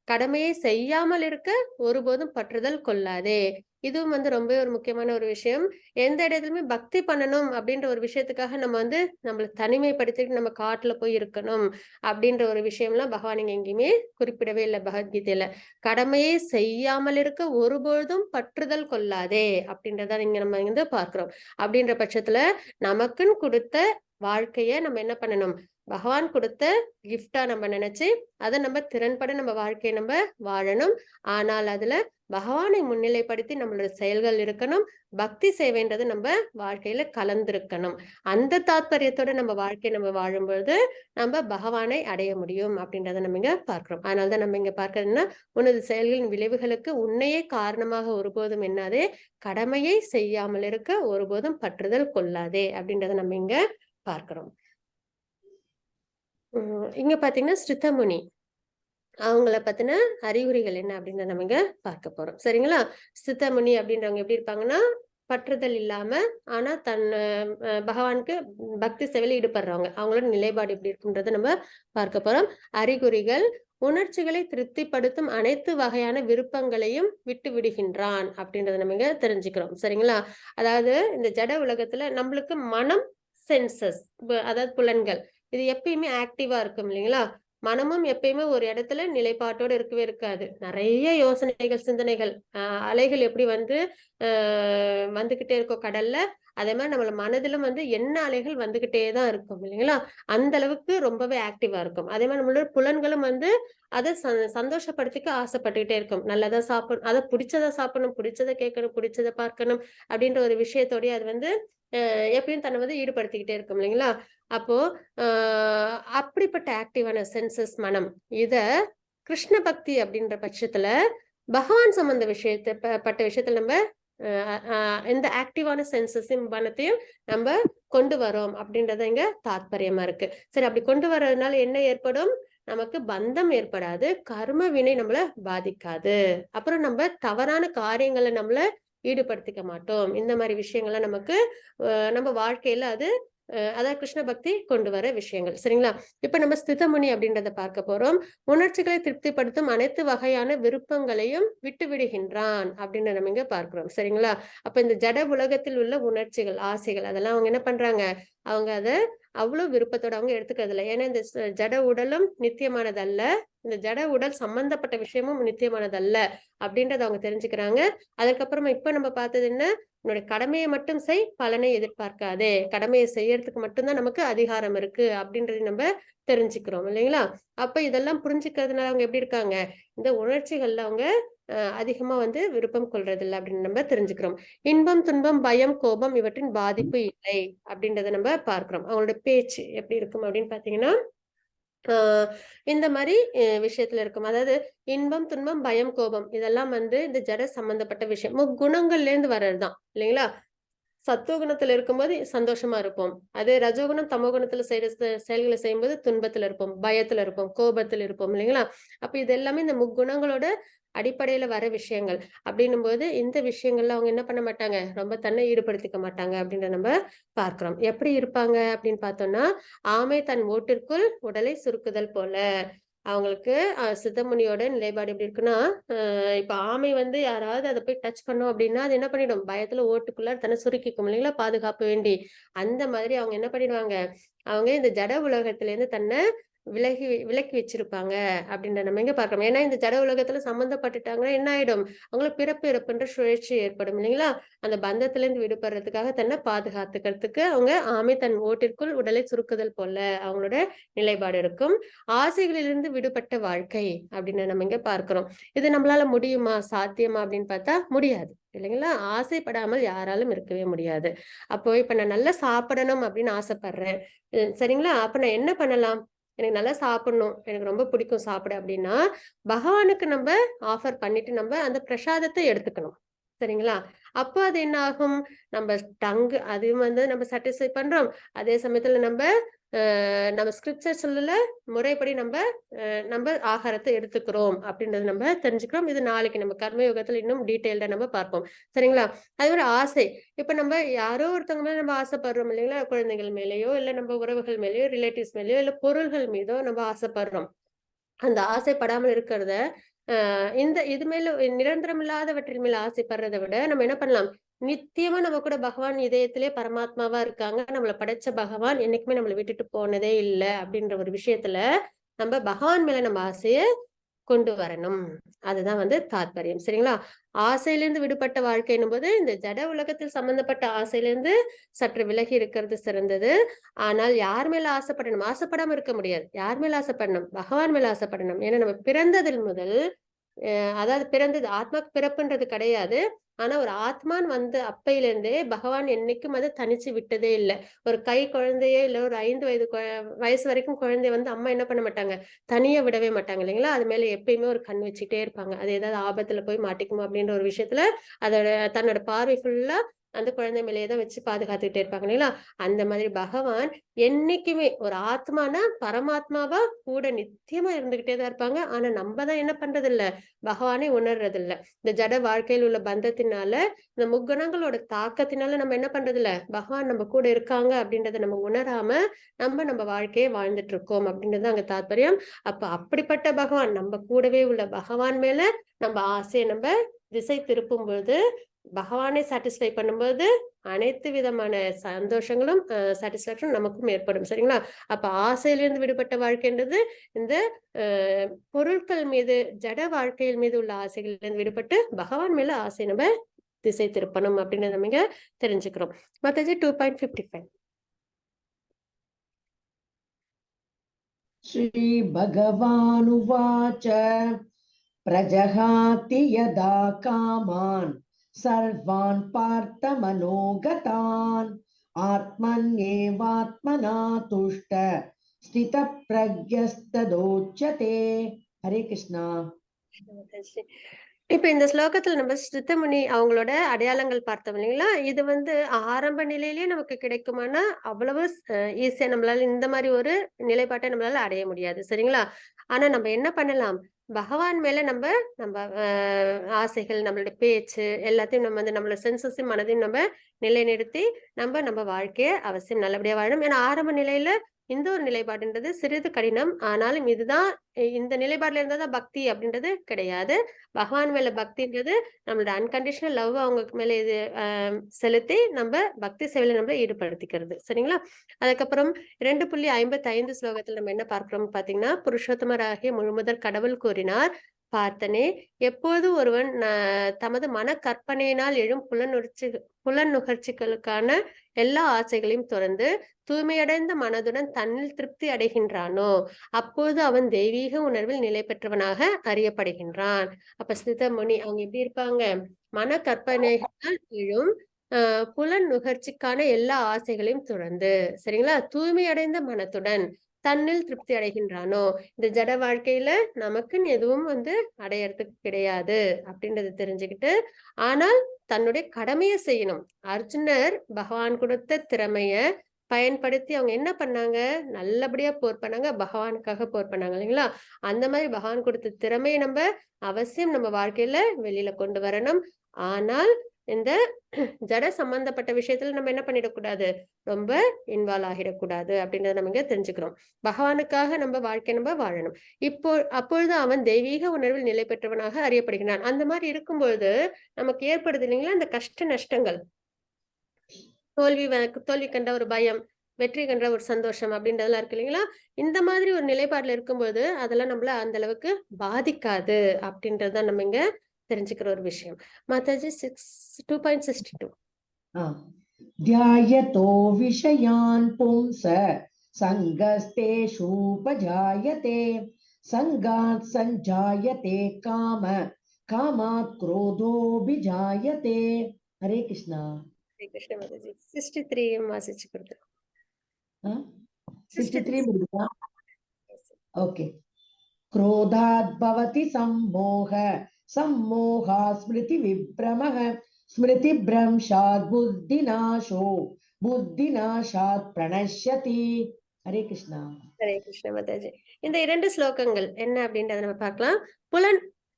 கடமையை செய்யாமல் இருக்க ஒருபோதும் பற்றுதல் கொள்ளாதே. இதுவும் வந்து ரொம்ப ஒரு முக்கியமான ஒரு விஷயம். எந்த இடத்துலயுமே பக்தி பண்ணணும் அப்படின்ற ஒரு விஷயத்துக்காக நம்ம வந்து நம்மள தனிமைப்படுத்திட்டு நம்ம காட்டுல போய் இருக்கணும் அப்படின்ற ஒரு விஷயம்லாம் பகவான் இங்க எங்கேயுமே குறிப்பிடவே இல்லை பகவத்கீதையில. கடமையை செய்யாமல் இருக்க ஒருபொழுதும் பற்றுதல் கொள்ளாதே அப்படின்றத இங்க நம்ம வந்து பார்க்கிறோம். அப்படின்ற பட்சத்துல நமக்குன்னு கொடுத்த வாழ்க்கைய நம்ம என்ன பண்ணணும்? பகவான் கொடுத்த கிஃப்டா நம்ம நினைச்சு அதை நம்ம திறன்பட நம்ம வாழ்க்கையை நம்ம வாழணும். ஆனால் அதுல பகவானை முன்னிலைப்படுத்தி நம்மளோட செயல்கள் இருக்கணும். பக்தி சேவைன்றது நம்ம வாழ்க்கையில கலந்திருக்கணும். அந்த தாத்பரியத்தோட நம்ம வாழ்க்கையை நம்ம வாழும்பொழுது நம்ம பகவானை அடைய முடியும் அப்படின்றத நம்ம இங்க பார்க்கிறோம். அதனாலதான் நம்ம இங்க பார்க்கறதுன்னா, உனது செயல்களின் விளைவுகளுக்கு உன்னையே காரணமாக ஒருபோதும் எண்ணாதே. கடமையை செய்யாமல் இருக்க ஒருபோதும் பற்றுதல் கொள்ளாதே அப்படின்றத நம்ம இங்க பார்க்கிறோம். இங்க பாத்தீங்கன்னா ஸ்ருதமுனி அவங்கள பத்தின அறிகுறிகள் என்ன அப்படின்றத நம்ம இங்க பார்க்க போறோம். சரிங்களா? ஸ்ருதமுனி அப்படின்றவங்க எப்படி இருப்பாங்கன்னா, பற்றுதல் இல்லாம ஆனா பகவானுக்கு பக்தி சேவையில ஈடுபடுறவங்க. அவங்களோட நிலைப்பாடு எப்படி இருக்குன்றத நம்ம பார்க்க போறோம். அறிகுறிகள்: உணர்ச்சிகளை திருப்திப்படுத்தும் அனைத்து வகையான விருப்பங்களையும் விட்டு விடுகின்றான் அப்படின்றத நம்ம இங்க தெரிஞ்சுக்கிறோம். சரிங்களா? அதாவது இந்த ஜட உலகத்துல நம்மளுக்கு மனம், சென்சஸ், அதாவது புலன்கள் இது எப்பயுமே ஆக்டிவா இருக்கும் இல்லைங்களா? மனமும் எப்பயுமே ஒரு இடத்துல நிலைப்பாட்டோட இருக்கவே இருக்காது. நிறைய யோசனைகள், சிந்தனைகள், அலைகள் எப்படி வந்து வந்துகிட்டே இருக்கும் கடல்ல, அதே மாதிரி நம்மள மனதிலும் வந்து எண்ண அலைகள் வந்துகிட்டே தான் இருக்கும் இல்லைங்களா? அந்த அளவுக்கு ரொம்பவே ஆக்டிவா இருக்கும். அதே மாதிரி நம்மளோட புலன்களும் வந்து அத சந்தோஷப்படுத்திக்க ஆசைப்பட்டுக்கிட்டே இருக்கும். நல்லதா அத பிடிச்சத சாப்பிடணும், பிடிச்சத கேட்கணும், பிடிச்சத பார்க்கணும் அப்படின்ற ஒரு விஷயத்தோடயே அது வந்து எப்பயும் தன்னை வந்து ஈடுபடுத்திக்கிட்டே இருக்கும் இல்லைங்களா? அப்போ அ அப்படிப்பட்ட ஆக்டிவான சென்சஸ் மனம். இத கிருஷ்ண பக்தி அப்படின்ற பட்சத்துல பகவான் சம்பந்த பட்ட விஷயத்துல நம்ம அ அ இந்த ஆக்டிவான சென்சஸையும் மனத்தையும் நம்ம கொண்டு வரோம் அப்படின்றது இங்க தாத்பரியமா இருக்கு. சரி, அப்படி கொண்டு வர்றதுனால என்ன ஏற்படும்? நமக்கு பந்தம் ஏற்படாது. கர்ம வினை நம்மள பாதிக்காது. அப்புறம் நம்ம தவறான காரியங்கள்ல நம்மள ஈடுபடுத்திக்க மாட்டோம். இந்த மாரி விஷயங்கள்லாம் நமக்கு நம்ம வாழ்க்கையில அது அதாவது கிருஷ்ண பக்தி கொண்டு வர விஷயங்கள். சரிங்களா? இப்ப நம்ம ஸ்திதமுனி அப்படின்றத பார்க்க போறோம். உணர்ச்சிகளை திருப்திப்படுத்தும் அனைத்து வகையான விருப்பங்களையும் விட்டு விடுகின்றான் அப்படின்னு நம்ம இங்க பார்க்கிறோம். சரிங்களா? அப்ப இந்த ஜட உலகத்தில் உள்ள உணர்ச்சிகள், ஆசைகள் அதெல்லாம் அவங்க என்ன பண்றாங்க? அவங்க அத அவ்வளவு விருப்பத்தோட அவங்க எடுத்துக்கிறது இல்ல. ஏன்னா இந்த ஜட உடலும் நித்தியமானதல்ல. இந்த ஜட உடல் சம்பந்தப்பட்ட விஷயமும் நித்தியமானதல்ல அப்படின்றத அவங்க தெரிஞ்சுக்கிறாங்க. அதுக்கப்புறமா இப்ப நம்ம பார்த்தது என்ன? உன்னுடைய கடமையை மட்டும் செய், பலனை எதிர்பார்க்காதே. கடமையை செய்யறதுக்கு மட்டும் தான் நமக்கு அதிகாரம் இருக்கு அப்படின்றத நம்ம தெரிஞ்சுக்கிறோம் இல்லைங்களா? அப்ப இதெல்லாம் புரிஞ்சுக்கிறதுனால அவங்க எப்படி இருக்காங்க? இந்த உணர்ச்சிகள்ல அவங்க அதிகமா வந்து விருப்பம் கொள்றதில்ல அப்படின்னு நம்ம தெரிஞ்சுக்கிறோம். இன்பம், துன்பம், பயம், கோபம் இவற்றின் பாதிப்பு இல்லை அப்படின்றத நம்ம பார்க்கிறோம். அவங்களோட பேச்சு எப்படி இருக்கும் அப்படின்னு பார்த்தீங்கன்னா, ஆ இந்த மாரி விஷயத்துல இருக்கும். அதாவது இன்பம், துன்பம், பயம், கோபம் இதெல்லாம் வந்து இந்த ஜட சம்பந்தப்பட்ட விஷயம். முக்குணங்கள்ல இருந்து வர்றது தான் இல்லைங்களா? சத்துவகுணத்துல இருக்கும்போது சந்தோஷமா இருப்போம். அதே ரஜோகுணம், தமோகுணத்துல செய்ற செயல்கள செய்யும்போது துன்பத்துல இருப்போம், பயத்துல இருப்போம், கோபத்துல இருப்போம் இல்லைங்களா? அப்ப இது எல்லாமே இந்த முக்குணங்களோட அடிப்படையில வர விஷயங்கள். அப்படின்னும்போது இந்த விஷயங்கள்ல அவங்க என்ன பண்ண மாட்டாங்க, ரொம்ப தன்னை ஈடுபடுத்திக்க மாட்டாங்க அப்படின்றத நம்ம பார்க்கிறோம். எப்படி இருப்பாங்க அப்படின்னு பார்த்தோம்னா, ஆமை தன் ஓட்டிற்குள் உடலை சுருக்குதல் போல. அவங்களுக்கு சித்தமுனியோட நிலைப்பாடு எப்படி இருக்குன்னா, இப்ப ஆமை வந்து யாராவது அத போய் டச் பண்ணோம் அப்படின்னா, அது என்ன பண்ணிடும்? பயத்துல ஓட்டுக்குள்ள தன்னை சுருக்கிக்கும் இல்லைங்களா? பாதுகாப்பு வேண்டி. அந்த மாதிரி அவங்க என்ன பண்ணிடுவாங்க? அவங்க இந்த ஜட உலகத்திலேருந்து தன்னை விலக்கி வச்சிருப்பாங்க அப்படின்ற நம்ம எங்க பார்க்கிறோம். ஏன்னா இந்த ஜட உலகத்துல சம்பந்தப்பட்டுட்டாங்கன்னா என்ன ஆயிடும்? அவங்களுக்கு பிறப்பு, இறப்புன்ற சுழற்சி ஏற்படும் இல்லைங்களா? அந்த பந்தத்திலிருந்து விடுபடுறதுக்காக தன்னை பாதுகாத்துக்கிறதுக்கு அவங்க ஆமை தன் ஓட்டிற்குள் உடலை சுருக்குதல் போல அவங்களோட நிலைப்பாடு இருக்கும். ஆசைகளிலிருந்து விடுபட்ட வாழ்க்கை அப்படின்னு நம்ம இங்க பார்க்கிறோம். இது நம்மளால முடியுமா? சாத்தியமா? அப்படின்னு பார்த்தா முடியாது. இல்லைங்களா? ஆசைப்படாமல் யாராலும் இருக்கவே முடியாது. அப்போ இப்ப நான் நல்லா சாப்பிடணும் அப்படின்னு ஆசைப்படுறேன். சரிங்களா? அப்ப நான் என்ன பண்ணலாம்? எனக்கு நல்லா சாப்பிடணும். எனக்கு ரொம்ப பிடிக்கும் சாப்பிட அப்படின்னா, பகவானுக்கு நம்ப ஆஃபர் பண்ணிட்டு நம்ப அந்த பிரசாதத்த எடுத்துக்கணும். சரிங்களா? அப்ப அது என்ன ஆகும்? நம்ப அதையும் வந்து நம்ம சாட்டிஸ்ஃபை பண்றோம். அதே சமயத்துல நம்ம ஸ்கிரிப்சர்ஸ்ல முறைப்படி நம்ப ஆகாரத்த எடுத்துக்கிறோம் அப்படின்றத நம்ம தெரிஞ்சுக்கிறோம். இது நாளைக்கு நம்ம கர்மயோகத்துல இன்னும் டீட்டெயில்டா நம்ம பார்ப்போம். சரிங்களா? அது ஒரு ஆசை. இப்ப நம்ம யாரோ ஒருத்தவங்க மேல நம்ம ஆசைப்படுறோம் இல்லைங்களா? குழந்தைகள் மேலயோ, இல்ல நம்ம உறவுகள் மேலயோ, ரிலேட்டிவ்ஸ் மேலயோ, இல்ல பொருள்கள் மீதோ நம்ம ஆசைப்படுறோம். அந்த ஆசைப்படாமல் இருக்கிறத, இது மேல நிரந்தரமில்லாதவற்றின் மேல ஆசைப்படுறத விட, நம்ம என்ன பண்ணலாம்? நித்தியமா நம்ம கூட பகவான் இதயத்திலே பரமாத்மாவா இருக்காங்க. நம்மள படைச்ச பகவான் என்னைக்குமே நம்மள விட்டுட்டு போனதே இல்ல, அப்படின்ற ஒரு விஷயத்துல, நம்ம பகவான் மேல நம்ம ஆசைய கொண்டு வரணும். அதுதான் வந்து தாத்பரியம். சரிங்களா? ஆசையிலிருந்து விடுபட்ட வாழ்க்கைன்னும்போது, இந்த ஜட உலகத்தில் சம்பந்தப்பட்ட ஆசையிலிருந்து சற்று விலகி இருக்கிறது சிறந்தது. ஆனால் யார் மேல ஆசைப்படணும்? ஆசைப்படாம இருக்க முடியாது. யார் மேல ஆசைப்படணும்? பகவான் மேல ஆசைப்படணும். ஏன்னா நம்ம பிறந்ததில் முதல் அதாவது பிறந்தது ஆத்மாக்கு பிறப்புன்றது கிடையாது. ஆனா ஒரு ஆத்மான்னு வந்து அப்பையிலிருந்தே பகவான் என்னைக்கும் அத தனிச்சு விட்டதே இல்ல. ஒரு குழந்தையே இல்ல ஒரு 5 வயது வயசு வரைக்கும் குழந்தைய வந்து அம்மா என்ன பண்ண மாட்டாங்க, தனியா விடவே மாட்டாங்க இல்லைங்களா? அது மேல எப்பயுமே ஒரு கண் வச்சுட்டே இருப்பாங்க. அது ஏதாவது ஆபத்துல போய் மாட்டிக்குமோ அப்படின்ற ஒரு விஷயத்துல அதோட தன்னோட பார்வை ஃபுல்லா அந்த குழந்தை மேலேயே தான் வச்சு பாதுகாத்துக்கிட்டே இருப்பாங்க இல்லைங்களா? அந்த மாதிரி பகவான் என்னைக்குமே ஒரு ஆத்மானா பரமாத்மாவா கூட நித்தியமா இருந்துகிட்டே தான் இருப்பாங்க. ஆனா நம்ம தான் என்ன பண்றதில்ல, பகவானை உணர்றதில்ல. இந்த ஜட வாழ்க்கையில் உள்ள பந்தத்தினால, இந்த முக்குணங்களோட தாக்கத்தினால நம்ம என்ன பண்றதில்ல, பகவான் நம்ம கூட இருக்காங்க அப்படின்றத நம்ம உணராம, நம்ம வாழ்க்கைய வாழ்ந்துட்டு இருக்கோம் அப்படின்றது அங்க தாத்பரியம். அப்ப அப்படிப்பட்ட பகவான், நம்ம கூடவே உள்ள பகவான் மேல நம்ம ஆசைய திசை திருப்பும் பொழுது, பகவானை சாட்டிஸ்ஃபை பண்ணும்போது அனைத்து விதமான சந்தோஷங்களும் சாட்டிஸ்ஃபேக்ஷன் நமக்கும் ஏற்படும். சரிங்களா? அப்ப ஆசையிலிருந்து விடுபட்ட வாழ்க்கைன்றது இந்த பொருட்கள் மீது, ஜட வாழ்க்கையில் மீது உள்ள ஆசைகளிலிருந்து விடுபட்டு பகவான் மேல ஆசை நம்ம திசை திருப்பணும் அப்படின்னு நம்ம இங்க தெரிஞ்சுக்கிறோம். மாதாஜி 2.55. श्री भगवानुवाच प्रजहाति यदा कामान् सर्वान् पार्थमनोगतान् आत्मन्येवात्मना तुष्ट स्थितप्रज्ञस्तदोच्यते. हरे कृष्णा. இப்ப இந்த ஸ்லோகத்துல நம்ம சித்தமுனி அவங்களோட அடையாளங்கள் பார்த்தோம் இல்லைங்களா? இது ஆரம்ப நிலையிலேயே நமக்கு கிடைக்குமானா அவ்வளவு ஈஸியா நம்மளால இந்த மாதிரி ஒரு நிலைப்பாட்டை நம்மளால அடைய முடியாது. சரிங்களா? ஆனா நம்ம என்ன பண்ணலாம்? பகவான் மேல நம்ம ஆசைகள், நம்மளுடைய பேச்சு எல்லாத்தையும் நம்ம நம்மளோட சென்சஸையும் மனதையும் நம்ம நிலைநிறுத்தி நம்ம வாழ்க்கைய அவசியம் நல்லபடியா வாழணும். ஏன்னா ஆரம்ப நிலையில இந்த ஒரு நிலைப்பாடுன்றது சிறிது கடினம். ஆனாலும் இதுதான் இந்த நிலைப்பாடுல இருந்தாதான் பக்தி அப்படின்றது கிடையாது. பகவான் மேல பக்தின்றது நம்மளோட அன்கண்டிஷனல் லவ் அவங்க மேல இது செலுத்தி நம்ம பக்தி சேவையில நம்மள ஈடுபடுத்திக்கிறது. சரிங்களா? அதுக்கப்புறம் 2.55 ஸ்லோகத்தில் நம்ம என்ன பார்க்கிறோம் பாத்தீங்கன்னா, புருஷோத்தமராகிய முழுமுதற் கடவுள் கூறினார், பார்த்தனே, எப்போது ஒருவன் தமது மன கற்பனையினால் எழும் புலனுகர்ச்சிகளுக்கான எல்லா ஆசைகளையும் துறந்து தூய்மையடைந்த மனதுடன் தன்னில் திருப்தி அடைகின்றானோ அப்போது அவன் தெய்வீக உணர்வில் நிலை பெற்றவனாக அறியப்படுகின்றான். அப்ப சித்தமுனி அவங்க எப்படி இருப்பாங்க? மன கற்பனைகளால் எழும் புலன் நுகர்ச்சிக்கான எல்லா ஆசைகளையும் துறந்து, சரிங்களா, தூய்மையடைந்த மனத்துடன் தன்னில் திருப்தி அடைகின்றானோ, இந்த ஜட வாழ்க்கையில நமக்குன்னு எதுவும் அடையறதுக்கு கிடையாது அப்படின்றத தெரிஞ்சுக்கிட்டு, ஆனால் தன்னுடைய கடமையை செய்யணும். அர்ஜுனர் பகவான் கொடுத்த திறமைய பயன்படுத்தி அவங்க என்ன பண்ணாங்க? நல்லபடியா போர் பண்ணாங்க. பகவானுக்காக போர் பண்ணாங்க இல்லைங்களா? அந்த மாதிரி பகவான் கொடுத்த திறமையை நம்ம அவசியம் நம்ம வாழ்க்கையில வெளியில கொண்டு வரணும். ஆனால் இந்த ஜட சம்பந்தப்பட்ட விஷயத்துல நம்ம என்ன பண்ணிடக்கூடாது? ரொம்ப இன்வால்வ் ஆகிடக்கூடாது அப்படின்றத நம்ம இங்க தெரிஞ்சுக்கிறோம். பகவானுக்காக நம்ம வாழ்க்கை நம்ம வாழணும். அப்பொழுது அவன் தெய்வீக உணர்வில் நிலை பெற்றவனாக அறியப்படுகிறான். அந்த மாதிரி இருக்கும்பொழுது நமக்கு ஏற்படுது இல்லைங்களா இந்த கஷ்ட நஷ்டங்கள், தோல்வி கண்ட ஒரு பயம், வெற்றி கண்ட ஒரு சந்தோஷம் அப்படின்றதெல்லாம் இருக்கு இல்லைங்களா? இந்த மாதிரி ஒரு நிலைப்பாடுல இருக்கும்போது அதெல்லாம் நம்மள அந்த அளவுக்கு பாதிக்காது அப்படின்றதுதான் நம்ம இங்க தெரிஞ்சுக்கிற ஒரு விஷயம். மாதாஜி 2.62. ध्यायतो विषयान् पुंस संगस्तेषूपजायते संगात् संजायते काम कामात् क्रोधोऽभिजायते. हरे कृष्णा. हरे कृष्ण माताजी. 63 வாசிச்சு கொடுத்து. 63 முடியுதா? ஓகே. क्रोधात् भवति सम्मोह सम्मोहात् स्मृति विभ्रमः स्मृतिभ्रंशात् बुद्धिनाशो बुद्धिनाशात् प्रणश्यति. हरे कृष्णा. ஹரே கிருஷ்ண மாதாஜி. இந்த 2 ஸ்லோகங்கள் என்ன அப்படின்றத நம்ம பார்க்கலாம்.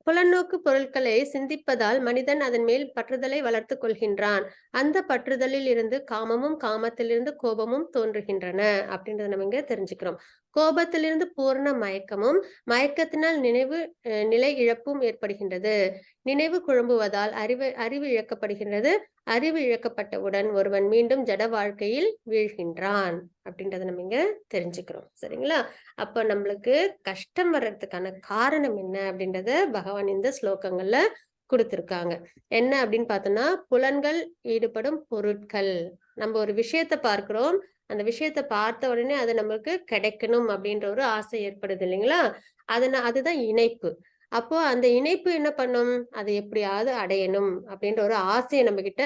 புலநோக்கு பொருட்களை சிந்திப்பதால் மனிதன் அதன் மேல் பற்றுதலை வளர்த்து கொள்கின்றான். அந்த பற்றுதலில் இருந்து காமமும், காமத்திலிருந்து கோபமும் தோன்றுகின்றன அப்படின்றத நம்ம இங்க தெரிஞ்சுக்கிறோம். கோபத்திலிருந்து பூர்ண மயக்கமும், மயக்கத்தினால் நிலை இழப்பும் ஏற்படுகின்றது. நினைவு குழம்புவதால் அறிவு இழக்கப்படுகின்றது. அறிவு இழக்கப்பட்டவுடன் ஒருவன் மீண்டும் ஜட வாழ்க்கையில் வீழ்கின்றான் அப்படின்றத நம்ம இங்க தெரிஞ்சுக்கிறோம். சரிங்களா? அப்ப நம்மளுக்கு கஷ்டம் வர்றதுக்கான காரணம் என்ன அப்படின்றத பகவான் இந்த ஸ்லோகங்கள்ல கொடுத்திருக்காங்க. என்ன அப்படின்னு பார்த்தோம்னா, புலன்கள் ஈடுபடும் பொருட்கள். நம்ம ஒரு விஷயத்த பார்க்கிறோம், அந்த விஷயத்த பார்த்த உடனே அது நம்மளுக்கு கிடைக்கணும் அப்படின்ற ஒரு ஆசை ஏற்படுது இல்லைங்களா? அதுதான் இணைப்பு. அப்போ அந்த இணைப்பு என்ன பண்ணும்? அதை எப்படியாவது அடையணும் அப்படின்ற ஒரு ஆசையை நம்ம கிட்ட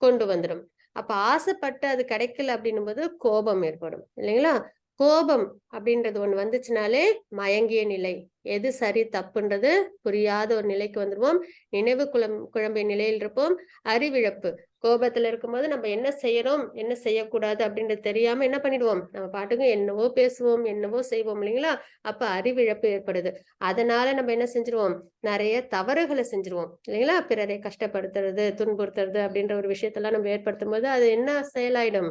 கொண்டு வந்துடும். அப்ப ஆசைப்பட்டு அது கிடைக்கல அப்படின்னும் போது கோபம் ஏற்படும் இல்லைங்களா? கோபம் அப்படின்றது ஒண்ணு வந்துச்சுனாலே மயங்கிய நிலை, எது சரி தப்புன்றது புரியாத ஒரு நிலைக்கு வந்துடுவோம். நினைவு குழம்பிய நிலையில் இருப்போம். அறிவிழப்பு, கோபத்துல இருக்கும்போது நம்ம என்ன செய்யறோம், என்ன செய்யக்கூடாது அப்படின்றது தெரியாம என்ன பண்ணிடுவோம்? நம்ம பாட்டுக்கு என்னவோ பேசுவோம், என்னவோ செய்வோம் இல்லைங்களா? அப்ப அறிவிழப்பு ஏற்படுது. அதனால நம்ம என்ன செஞ்சிருவோம்? நிறைய தவறுகளை செஞ்சிருவோம் இல்லைங்களா? பிறரை கஷ்டப்படுத்துறது, துன்புறுத்துறது அப்படின்ற ஒரு விஷயத்தெல்லாம் நம்ம ஏற்படுத்தும் போது அது என்ன செயலாயிடும்?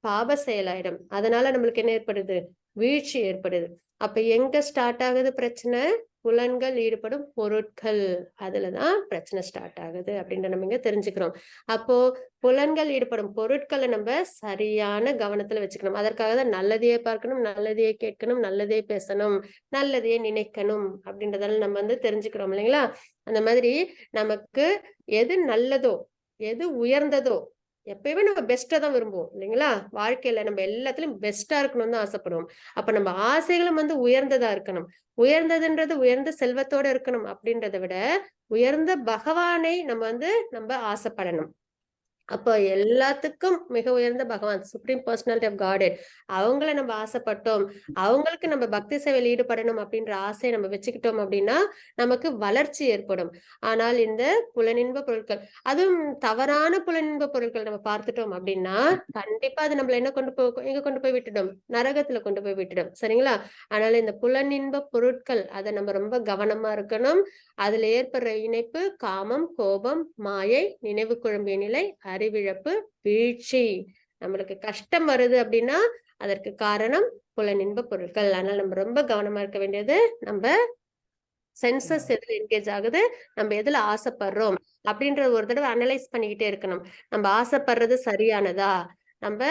பாப செயலாயிடும். அதனால நம்மளுக்கு என்ன ஏற்படுது? வீழ்ச்சி ஏற்படுது. அப்ப எங்க ஸ்டார்ட் ஆகுது பிரச்சனை? புலன்கள் ஈடுபடும் பொருட்கள், அதுலதான் பிரச்சனை ஸ்டார்ட் ஆகுது அப்படின்ற நம்ம இங்க தெரிஞ்சுக்கிறோம். அப்போ புலன்கள் ஈடுபடும் பொருட்களை நம்ம சரியான கவனத்துல வச்சுக்கணும். அதற்காக தான் நல்லதையே பார்க்கணும், நல்லதையே கேட்கணும், நல்லதே பேசணும், நல்லதையே நினைக்கணும் அப்படின்றதெல்லாம் நம்ம வந்து தெரிஞ்சுக்கிறோம் இல்லைங்களா? அந்த மாதிரி நமக்கு எது நல்லதோ, எது உயர்ந்ததோ, எப்பயுமே நம்ம பெஸ்ட்டா தான் விரும்புவோம் இல்லைங்களா? வாழ்க்கையில நம்ம எல்லாத்துலயும் பெஸ்ட்டா இருக்கணும்னு தான் ஆசைப்படுவோம். அப்ப நம்ம ஆசைகளும் வந்து உயர்ந்ததா இருக்கணும். உயர்ந்ததுன்றது உயர்ந்த செல்வத்தோட இருக்கணும் அப்படின்றத விட, உயர்ந்த பகவானை நம்ம ஆசைப்படணும். அப்போ எல்லாத்துக்கும் மிக உயர்ந்த பகவான் சுப்ரீம் பர்சனாலிட்டி ஆஃப் காட், அவங்கள நம்ம ஆசைப்பட்டோம், அவங்களுக்கு நம்ம பக்தி சேவையில் ஈடுபடணும் அப்படின்ற ஆசையை நம்ம வச்சுக்கிட்டோம் அப்படின்னா நமக்கு வளர்ச்சி ஏற்படும். ஆனால் இந்த புலனின்ப பொருட்கள், அதுவும் தவறான புலனின்ப பொருட்கள் நம்ம பார்த்துட்டோம் அப்படின்னா கண்டிப்பா அது நம்மள எங்க கொண்டு போய் விட்டுடும், நரகத்துல கொண்டு போய் விட்டுடும். சரிங்களா? அதனால இந்த புலனின்ப பொருட்கள் அதை நம்ம ரொம்ப கவனமா இருக்கணும். அதுல ஏற்படுற இணைப்பு காமம், கோபம், மாயை, நினைவு குழம்பிய நிலை, அறிவிழப்பு, வீழ்ச்சி. நம்மளுக்கு கஷ்டம் வருது அப்படின்னா அதற்கு காரணம் புலனின்ப பொருட்கள். அதனால நம்ம ரொம்ப கவனமா இருக்க வேண்டியது, நம்ம சென்சஸ் எதுல என்கேஜ் ஆகுது, நம்ம எதுல ஆசைப்படுறோம் அப்படின்ற ஒரு தடவை அனலைஸ் பண்ணிக்கிட்டே இருக்கணும். நம்ம ஆசைப்படுறது சரியானதா, நம்ம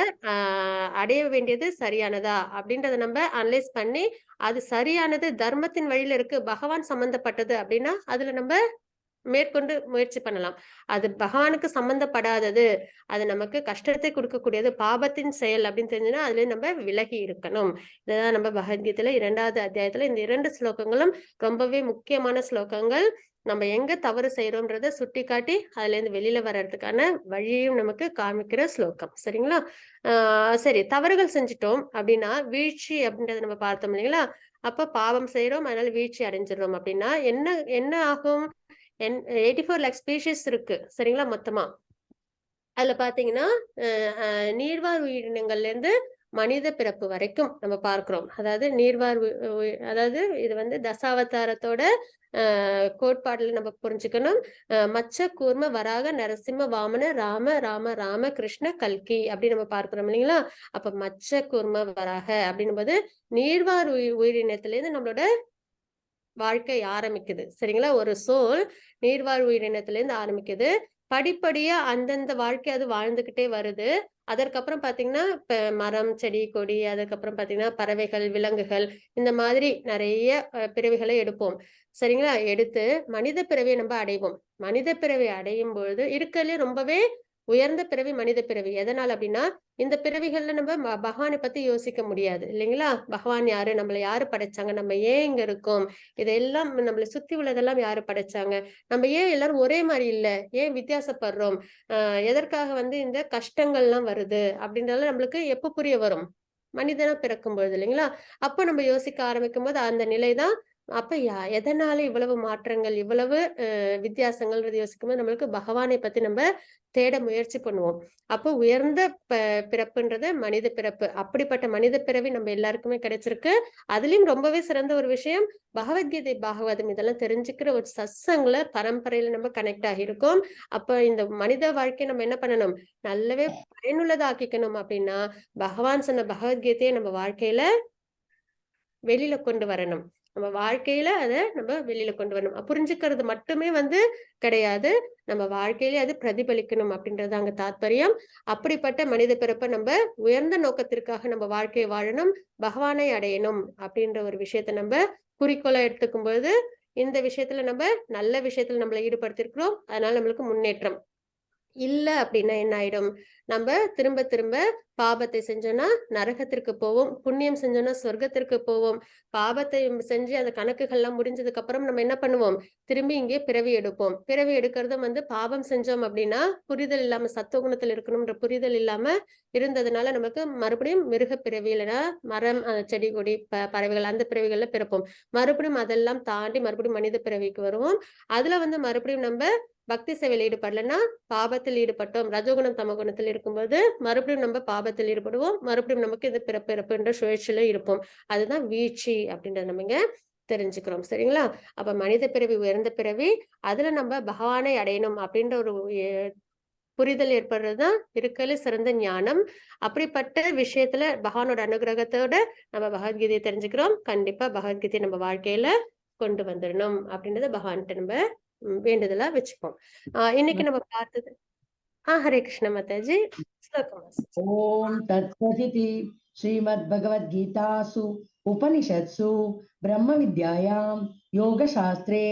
அடைய வேண்டியது சரியானதா அப்படின்றத நம்ம அனலைஸ் பண்ணி, அது சரியானது தர்மத்தின் வழியில இருக்கு, பகவான் சம்பந்தப்பட்டது அப்படின்னா அதுல நம்ம மேற்கொண்டு முயற்சி பண்ணலாம். அது பகவானுக்கு சம்பந்தப்படாதது, அது நமக்கு கஷ்டத்தை கொடுக்கக்கூடியது, பாபத்தின் செயல் அப்படின்னு தெரிஞ்சுன்னா அதுல நம்ம விலகி இருக்கணும். இதுதான் நம்ம பகவத்கீதையில 2வது அத்தியாயத்துல இந்த 2 ஸ்லோகங்களும் ரொம்பவே முக்கியமான ஸ்லோகங்கள். நம்ம எங்க தவறு செய்யறோம்ன்றத சுட்டிக்காட்டி அதுல இருந்து வெளியில வர்றதுக்கான வழியையும் நமக்கு காமிக்கிற ஸ்லோகம். சரிங்களா? சரி, தவறுகள் செஞ்சுட்டோம் அப்படின்னா வீழ்ச்சி அப்படின்றத நம்ம பார்த்தோம் இல்லைங்களா? அப்ப பாவம் செய்யறோம், அதனால வீழ்ச்சி அடைஞ்சிடறோம் அப்படின்னா என்ன என்ன ஆகும்? 84 லேக் ஸ்பீஷீஸ் இருக்கு சரிங்களா? மொத்தமா அதுல பாத்தீங்கன்னா நீர்வாழ் உயிரினங்கள்ல இருந்து மனித பிறப்பு வரைக்கும் நம்ம பார்க்கிறோம். அதாவது நீர்வாழ் அதாவது இது வந்து தசாவதாரத்தோட கோட்பாடுல நம்ம புரிஞ்சுக்கணும். மச்ச கூர்ம வராக நரசிம்ம வாமன ராம ராம ராம கிருஷ்ண கல்கி அப்படி நம்ம பார்க்கிறோம் இல்லைங்களா? அப்ப மச்ச கூர்ம வராக அப்படின்னும் போது நீர்வாழ் உயிரினத்துல இருந்து நம்மளோட வாழ்க்கை ஆரம்பிக்குது. சரிங்களா? ஒரு சோல் நீர்வாழ் உயிரினத்துல இருந்து ஆரம்பிக்குது. படிப்படியா அந்தந்த வாழ்க்கை அது வாழ்ந்துகிட்டே வருது. அதற்கப்புறம் பாத்தீங்கன்னா இப்ப மரம், செடி, கொடி, அதுக்கப்புறம் பாத்தீங்கன்னா பறவைகள், விலங்குகள், இந்த மாதிரி நிறைய பிறவிகளை எடுப்போம். சரிங்களா? எடுத்து மனித பிறவியை நம்ம அடைவோம். மனித பிறவி அடையும் பொழுது இருக்கறதுலயே ரொம்பவே உயர்ந்த பிறவி மனித பிறவி. எதனால அப்படின்னா இந்த பிறவிகள்ல நம்ம பகவானை பத்தி யோசிக்க முடியாது இல்லைங்களா? பகவான் யாரு, நம்மள யாரு படைச்சாங்க, நம்ம ஏன் இங்க இருக்கோம், இதெல்லாம் நம்மளை சுத்தி உள்ளதெல்லாம் யாரு படைச்சாங்க, நம்ம ஏன் எல்லாரும் ஒரே மாதிரி இல்ல, ஏன் வித்தியாசப்படுறோம், எதற்காக வந்து இந்த கஷ்டங்கள்லாம் வருது அப்படின்றத நம்மளுக்கு எப்ப புரிய வரும்? மனிதனா பிறக்கும் பொழுது இல்லைங்களா? அப்ப நம்ம யோசிக்க ஆரம்பிக்கும் போது அந்த நிலைதான். அப்ப எதனால இவ்வளவு மாற்றங்கள், இவ்வளவு வித்தியாசங்கள்ன்றது யோசிக்கும்போது நம்மளுக்கு பகவானை பத்தி நம்ம தேட முயற்சி பண்ணுவோம். அப்போ உயர்ந்த பிறப்புன்றது மனித பிறப்பு. அப்படிப்பட்ட மனித பிறவி நம்ம எல்லாருக்குமே கிடைச்சிருக்கு. அதுலயும் ரொம்பவே சிறந்த ஒரு விஷயம் பகவத்கீதை, பாகவதம் இதெல்லாம் தெரிஞ்சுக்கிற ஒரு சத்சங்ல பரம்பரையில நம்ம கனெக்ட் ஆகியிருக்கோம். அப்ப இந்த மனித வாழ்க்கையை நம்ம என்ன பண்ணணும்? நல்லாவே பயனுள்ளதா ஆக்கிக்கணும் அப்படின்னா பகவான் சொன்ன பகவத்கீதையை நம்ம வாழ்க்கையில வெளியில கொண்டு வரணும். நம்ம வாழ்க்கையில அத நம்ம வெளியில கொண்டு வரணும். புரிஞ்சுக்கிறது மட்டுமே வந்து கிடையாது. நம்ம வாழ்க்கையிலே அது பிரதிபலிக்கணும் அப்படின்றது அங்க தாத்பரியம். அப்படிப்பட்ட மனித பிறப்ப நம்ம உயர்ந்த நோக்கத்திற்காக நம்ம வாழ்க்கையை வாழணும், பகவானை அடையணும் அப்படின்ற ஒரு விஷயத்த நம்ம குறிக்கோளா எடுத்துக்கும் பொழுது இந்த விஷயத்துல நம்ம நல்ல விஷயத்துல நம்மள ஈடுபடுத்திருக்கிறோம். அதனால நம்மளுக்கு முன்னேற்றம். இல்ல அப்படின்னா என்ன ஆயிடும்? நம்ம திரும்ப திரும்ப பாபத்தை செஞ்சோம்னா நரகத்திற்கு போவோம், புண்ணியம் செஞ்சோம்னா சொர்க்கத்திற்கு போவோம். பாபத்தை செஞ்சு அந்த கணக்குகள்லாம் முடிஞ்சதுக்கு அப்புறம் நம்ம என்ன பண்ணுவோம்? திரும்பி இங்கே பிறவி எடுப்போம். பிறவி எடுக்கிறதும் வந்து பாபம் செஞ்சோம் அப்படின்னா புரிதல் இல்லாம, சத்துவகுணத்துல இருக்கணும்ன்ற புரிதல் இல்லாம இருந்ததுனால நமக்கு மறுபடியும் மிருக பிறவி, இல்லைன்னா மரம், செடி கொடி, பறவைகள் அந்த பிறவிகள்ல பிறப்போம். மறுபடியும் அதெல்லாம் தாண்டி மறுபடியும் மனித பிறவிக்கு வருவோம். அதுல வந்து மறுபடியும் நம்ம பக்தி சேவையில் ஈடுபடலைன்னா பாபத்தில் ஈடுபட்டோம், ரஜோகுணம் தமகுணத்தில் இருக்கும்போது மறுபடியும் நம்ம பாபத்தில் ஈடுபடுவோம். மறுபடியும் நமக்கு இது பிறப்பு இறப்புன்ற சுழற்சியில இருப்போம். அதுதான் வீழ்ச்சி அப்படின்றத நம்ம இங்க தெரிஞ்சுக்கிறோம். சரிங்களா? அப்ப மனித பிறவி உயர்ந்த பிறவி, அதுல நம்ம பகவானை அடையணும் அப்படின்ற ஒரு புரிதல் ஏற்படுறதுதான் இருக்கல சிறந்த ஞானம். அப்படிப்பட்ட விஷயத்துல பகவானோட அனுகிரகத்தோட நம்ம பகவத்கீதையை தெரிஞ்சுக்கிறோம். கண்டிப்பா பகவத்கீதை நம்ம வாழ்க்கையில கொண்டு வந்துடணும் அப்படின்றத பகவான்கிட்ட நம்ம வேண்டுதலா வச்சுப்போம். இன்னைக்கு நம்ம பார்த்தது ஹரே கிருஷ்ண மாதாஜி. ஸ்லோகம் வாசிச்சு. ॐ तत्सदिति श्रीमद्भगवद्गीतासु उपनिषत्सु ब्रह्मविद्यायां योगशास्त्रे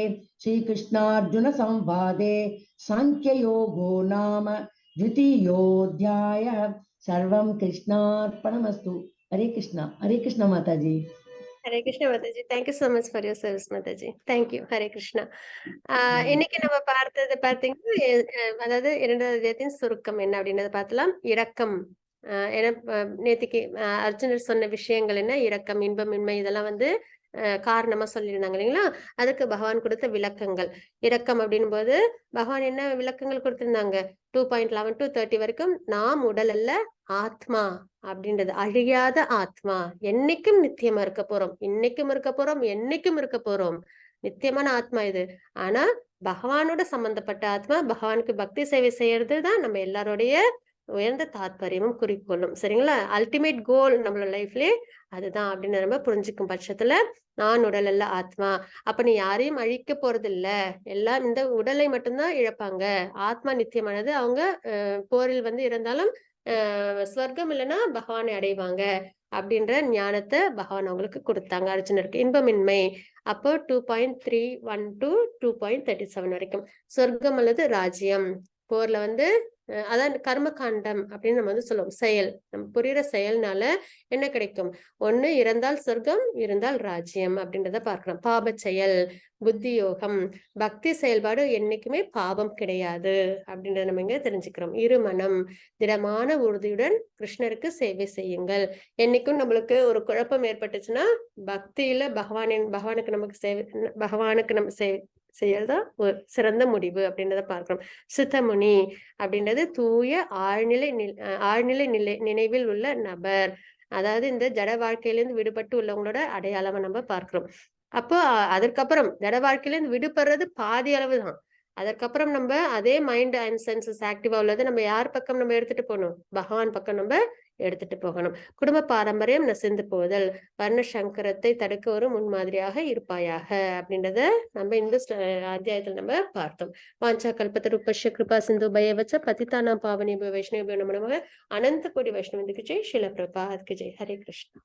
श्रीकृष्णार्जुनसंवादे साङ्ख्ययोगो नाम द्वितीयोऽध्यायः। सर्वं कृष्णार्पणमस्तु। हरे कृष्ण माताजी। Hare Krishna Mataji. Thank you so much for your service Mataji. Thank you. Hare Krishna. இன்னைக்கு நம்ம பார்த்தது பார்த்தீங்கன்னா, அதாவது 2வது அத்தியாயத்தின் சுருக்கம் என்ன அப்படின்றத பார்த்தலாம். இரக்கம். ஏன்னா நேத்திக்கு அர்ஜுனர் சொன்ன விஷயங்கள் என்ன, இரக்கம், இன்பமின்மை இதெல்லாம் வந்து காரணமா சொல்லியிருந்தாங்க இல்லைங்களா? அதுக்கு பகவான் கொடுத்த விளக்கங்கள். இரக்கம் அப்படின் போது பகவான் என்ன விளக்கங்கள் கொடுத்திருந்தாங்க? 2.11 to 30 வரைக்கும் நாம் உடல் அல்ல ஆத்மா அப்படின்றது, அழியாத ஆத்மா, என்னைக்கும் நித்தியமா இருக்க போறோம், இன்னைக்கும் இருக்க போறோம், என்னைக்கும் இருக்க போறோம், நித்தியமான ஆத்மா இது. ஆனா பகவானோட சம்பந்தப்பட்ட ஆத்மா, பகவானுக்கு பக்தி சேவை செய்யறது தான் நம்ம எல்லாருடைய உயர்ந்த தாத்பரியமும் குறிக்கோளும். சரிங்களா? அல்டிமேட் கோல் நம்மளோட லைஃப்லயே அதுதான் அப்படின்னு நம்ம புரிஞ்சுக்கும் பட்சத்துல, நான் உடல் அல்ல ஆத்மா. அப்ப நீ யாரையும் அழிக்க போறது இல்ல, எல்லாம் இந்த உடலை மட்டும்தான் இழப்பாங்க. ஆத்மா நித்தியமானது. அவங்க போரில் வந்து இருந்தாலும் ஸ்வர்க்கம் இல்லைன்னா பகவானை அடைவாங்க அப்படின்ற ஞானத்தை பகவான் அவங்களுக்கு கொடுத்தாங்க அர்ஜுனருக்கு. இன்பமின்மை அப்போ 2.31 to 2.37 வரைக்கும் சொர்க்கம் அல்லது ராஜ்யம். போர்ல வந்து அதான் கர்ம காண்டம் அப்படின்னு நம்ம வந்து சொல்லுவோம். செயல், நம்ம புரியுற செயல்னால என்ன கிடைக்கும்? ஒண்ணு இறந்தால் சொர்க்கம், இருந்தால் ராஜ்யம் அப்படின்றத பார்க்கலாம். பாப செயல், புத்தி யோகம், பக்தி செயல்பாடு என்னைக்குமே பாவம் கிடையாது அப்படின்றத நம்ம இங்க தெரிஞ்சுக்கிறோம். இருமனம், திடமான உறுதியுடன் கிருஷ்ணருக்கு சேவை செய்யுங்கள். என்னைக்கும் நம்மளுக்கு ஒரு குழப்பம் ஏற்பட்டுச்சுன்னா, பக்தியில பகவானுக்கு நம்ம சேவை செய்யறதுதான் ஒரு சிறந்த முடிவு அப்படின்றத பார்க்கிறோம். சித்தமுனி அப்படின்றது தூய ஆழ்நிலை நினைவில் உள்ள நபர். அதாவது இந்த ஜட வாழ்க்கையிலிருந்து விடுபட்டு உள்ளவங்களோட அடையாளமா நம்ம பார்க்கிறோம். அப்போ அதற்கப்புறம் ஜட வாழ்க்கையிலிருந்து விடுபடுறது பாதி அளவு தான். அதற்கப்புறம் நம்ம அதே மைண்ட் அண்ட் சென்சஸ் ஆக்டிவா உள்ளது நம்ம யார் பக்கம் நம்ம எடுத்துட்டு போகணும்? பகவான் பக்கம் நம்ம எடுத்துட்டு போகணும். குடும்ப பாரம்பரியம் நசிந்து போதல், வர்ண சங்கரத்தை தடுக்க ஒரு முன்மாதிரியாக இருப்பாயாக அப்படின்றத நம்ம இந்த அத்தியாயத்தில் நம்ம பார்த்தோம். வாஞ்சா கல்பத்தருபஷ்ய கிருபா சிந்து பயவச்ச பதிதானா பாவனி வைஷ்ணவ நமக. அனந்த கோடி வைஷ்ணவந்துக்கு ஜெய். ஷில பிரபாத்க்கு ஜெய். ஹரே கிருஷ்ணா.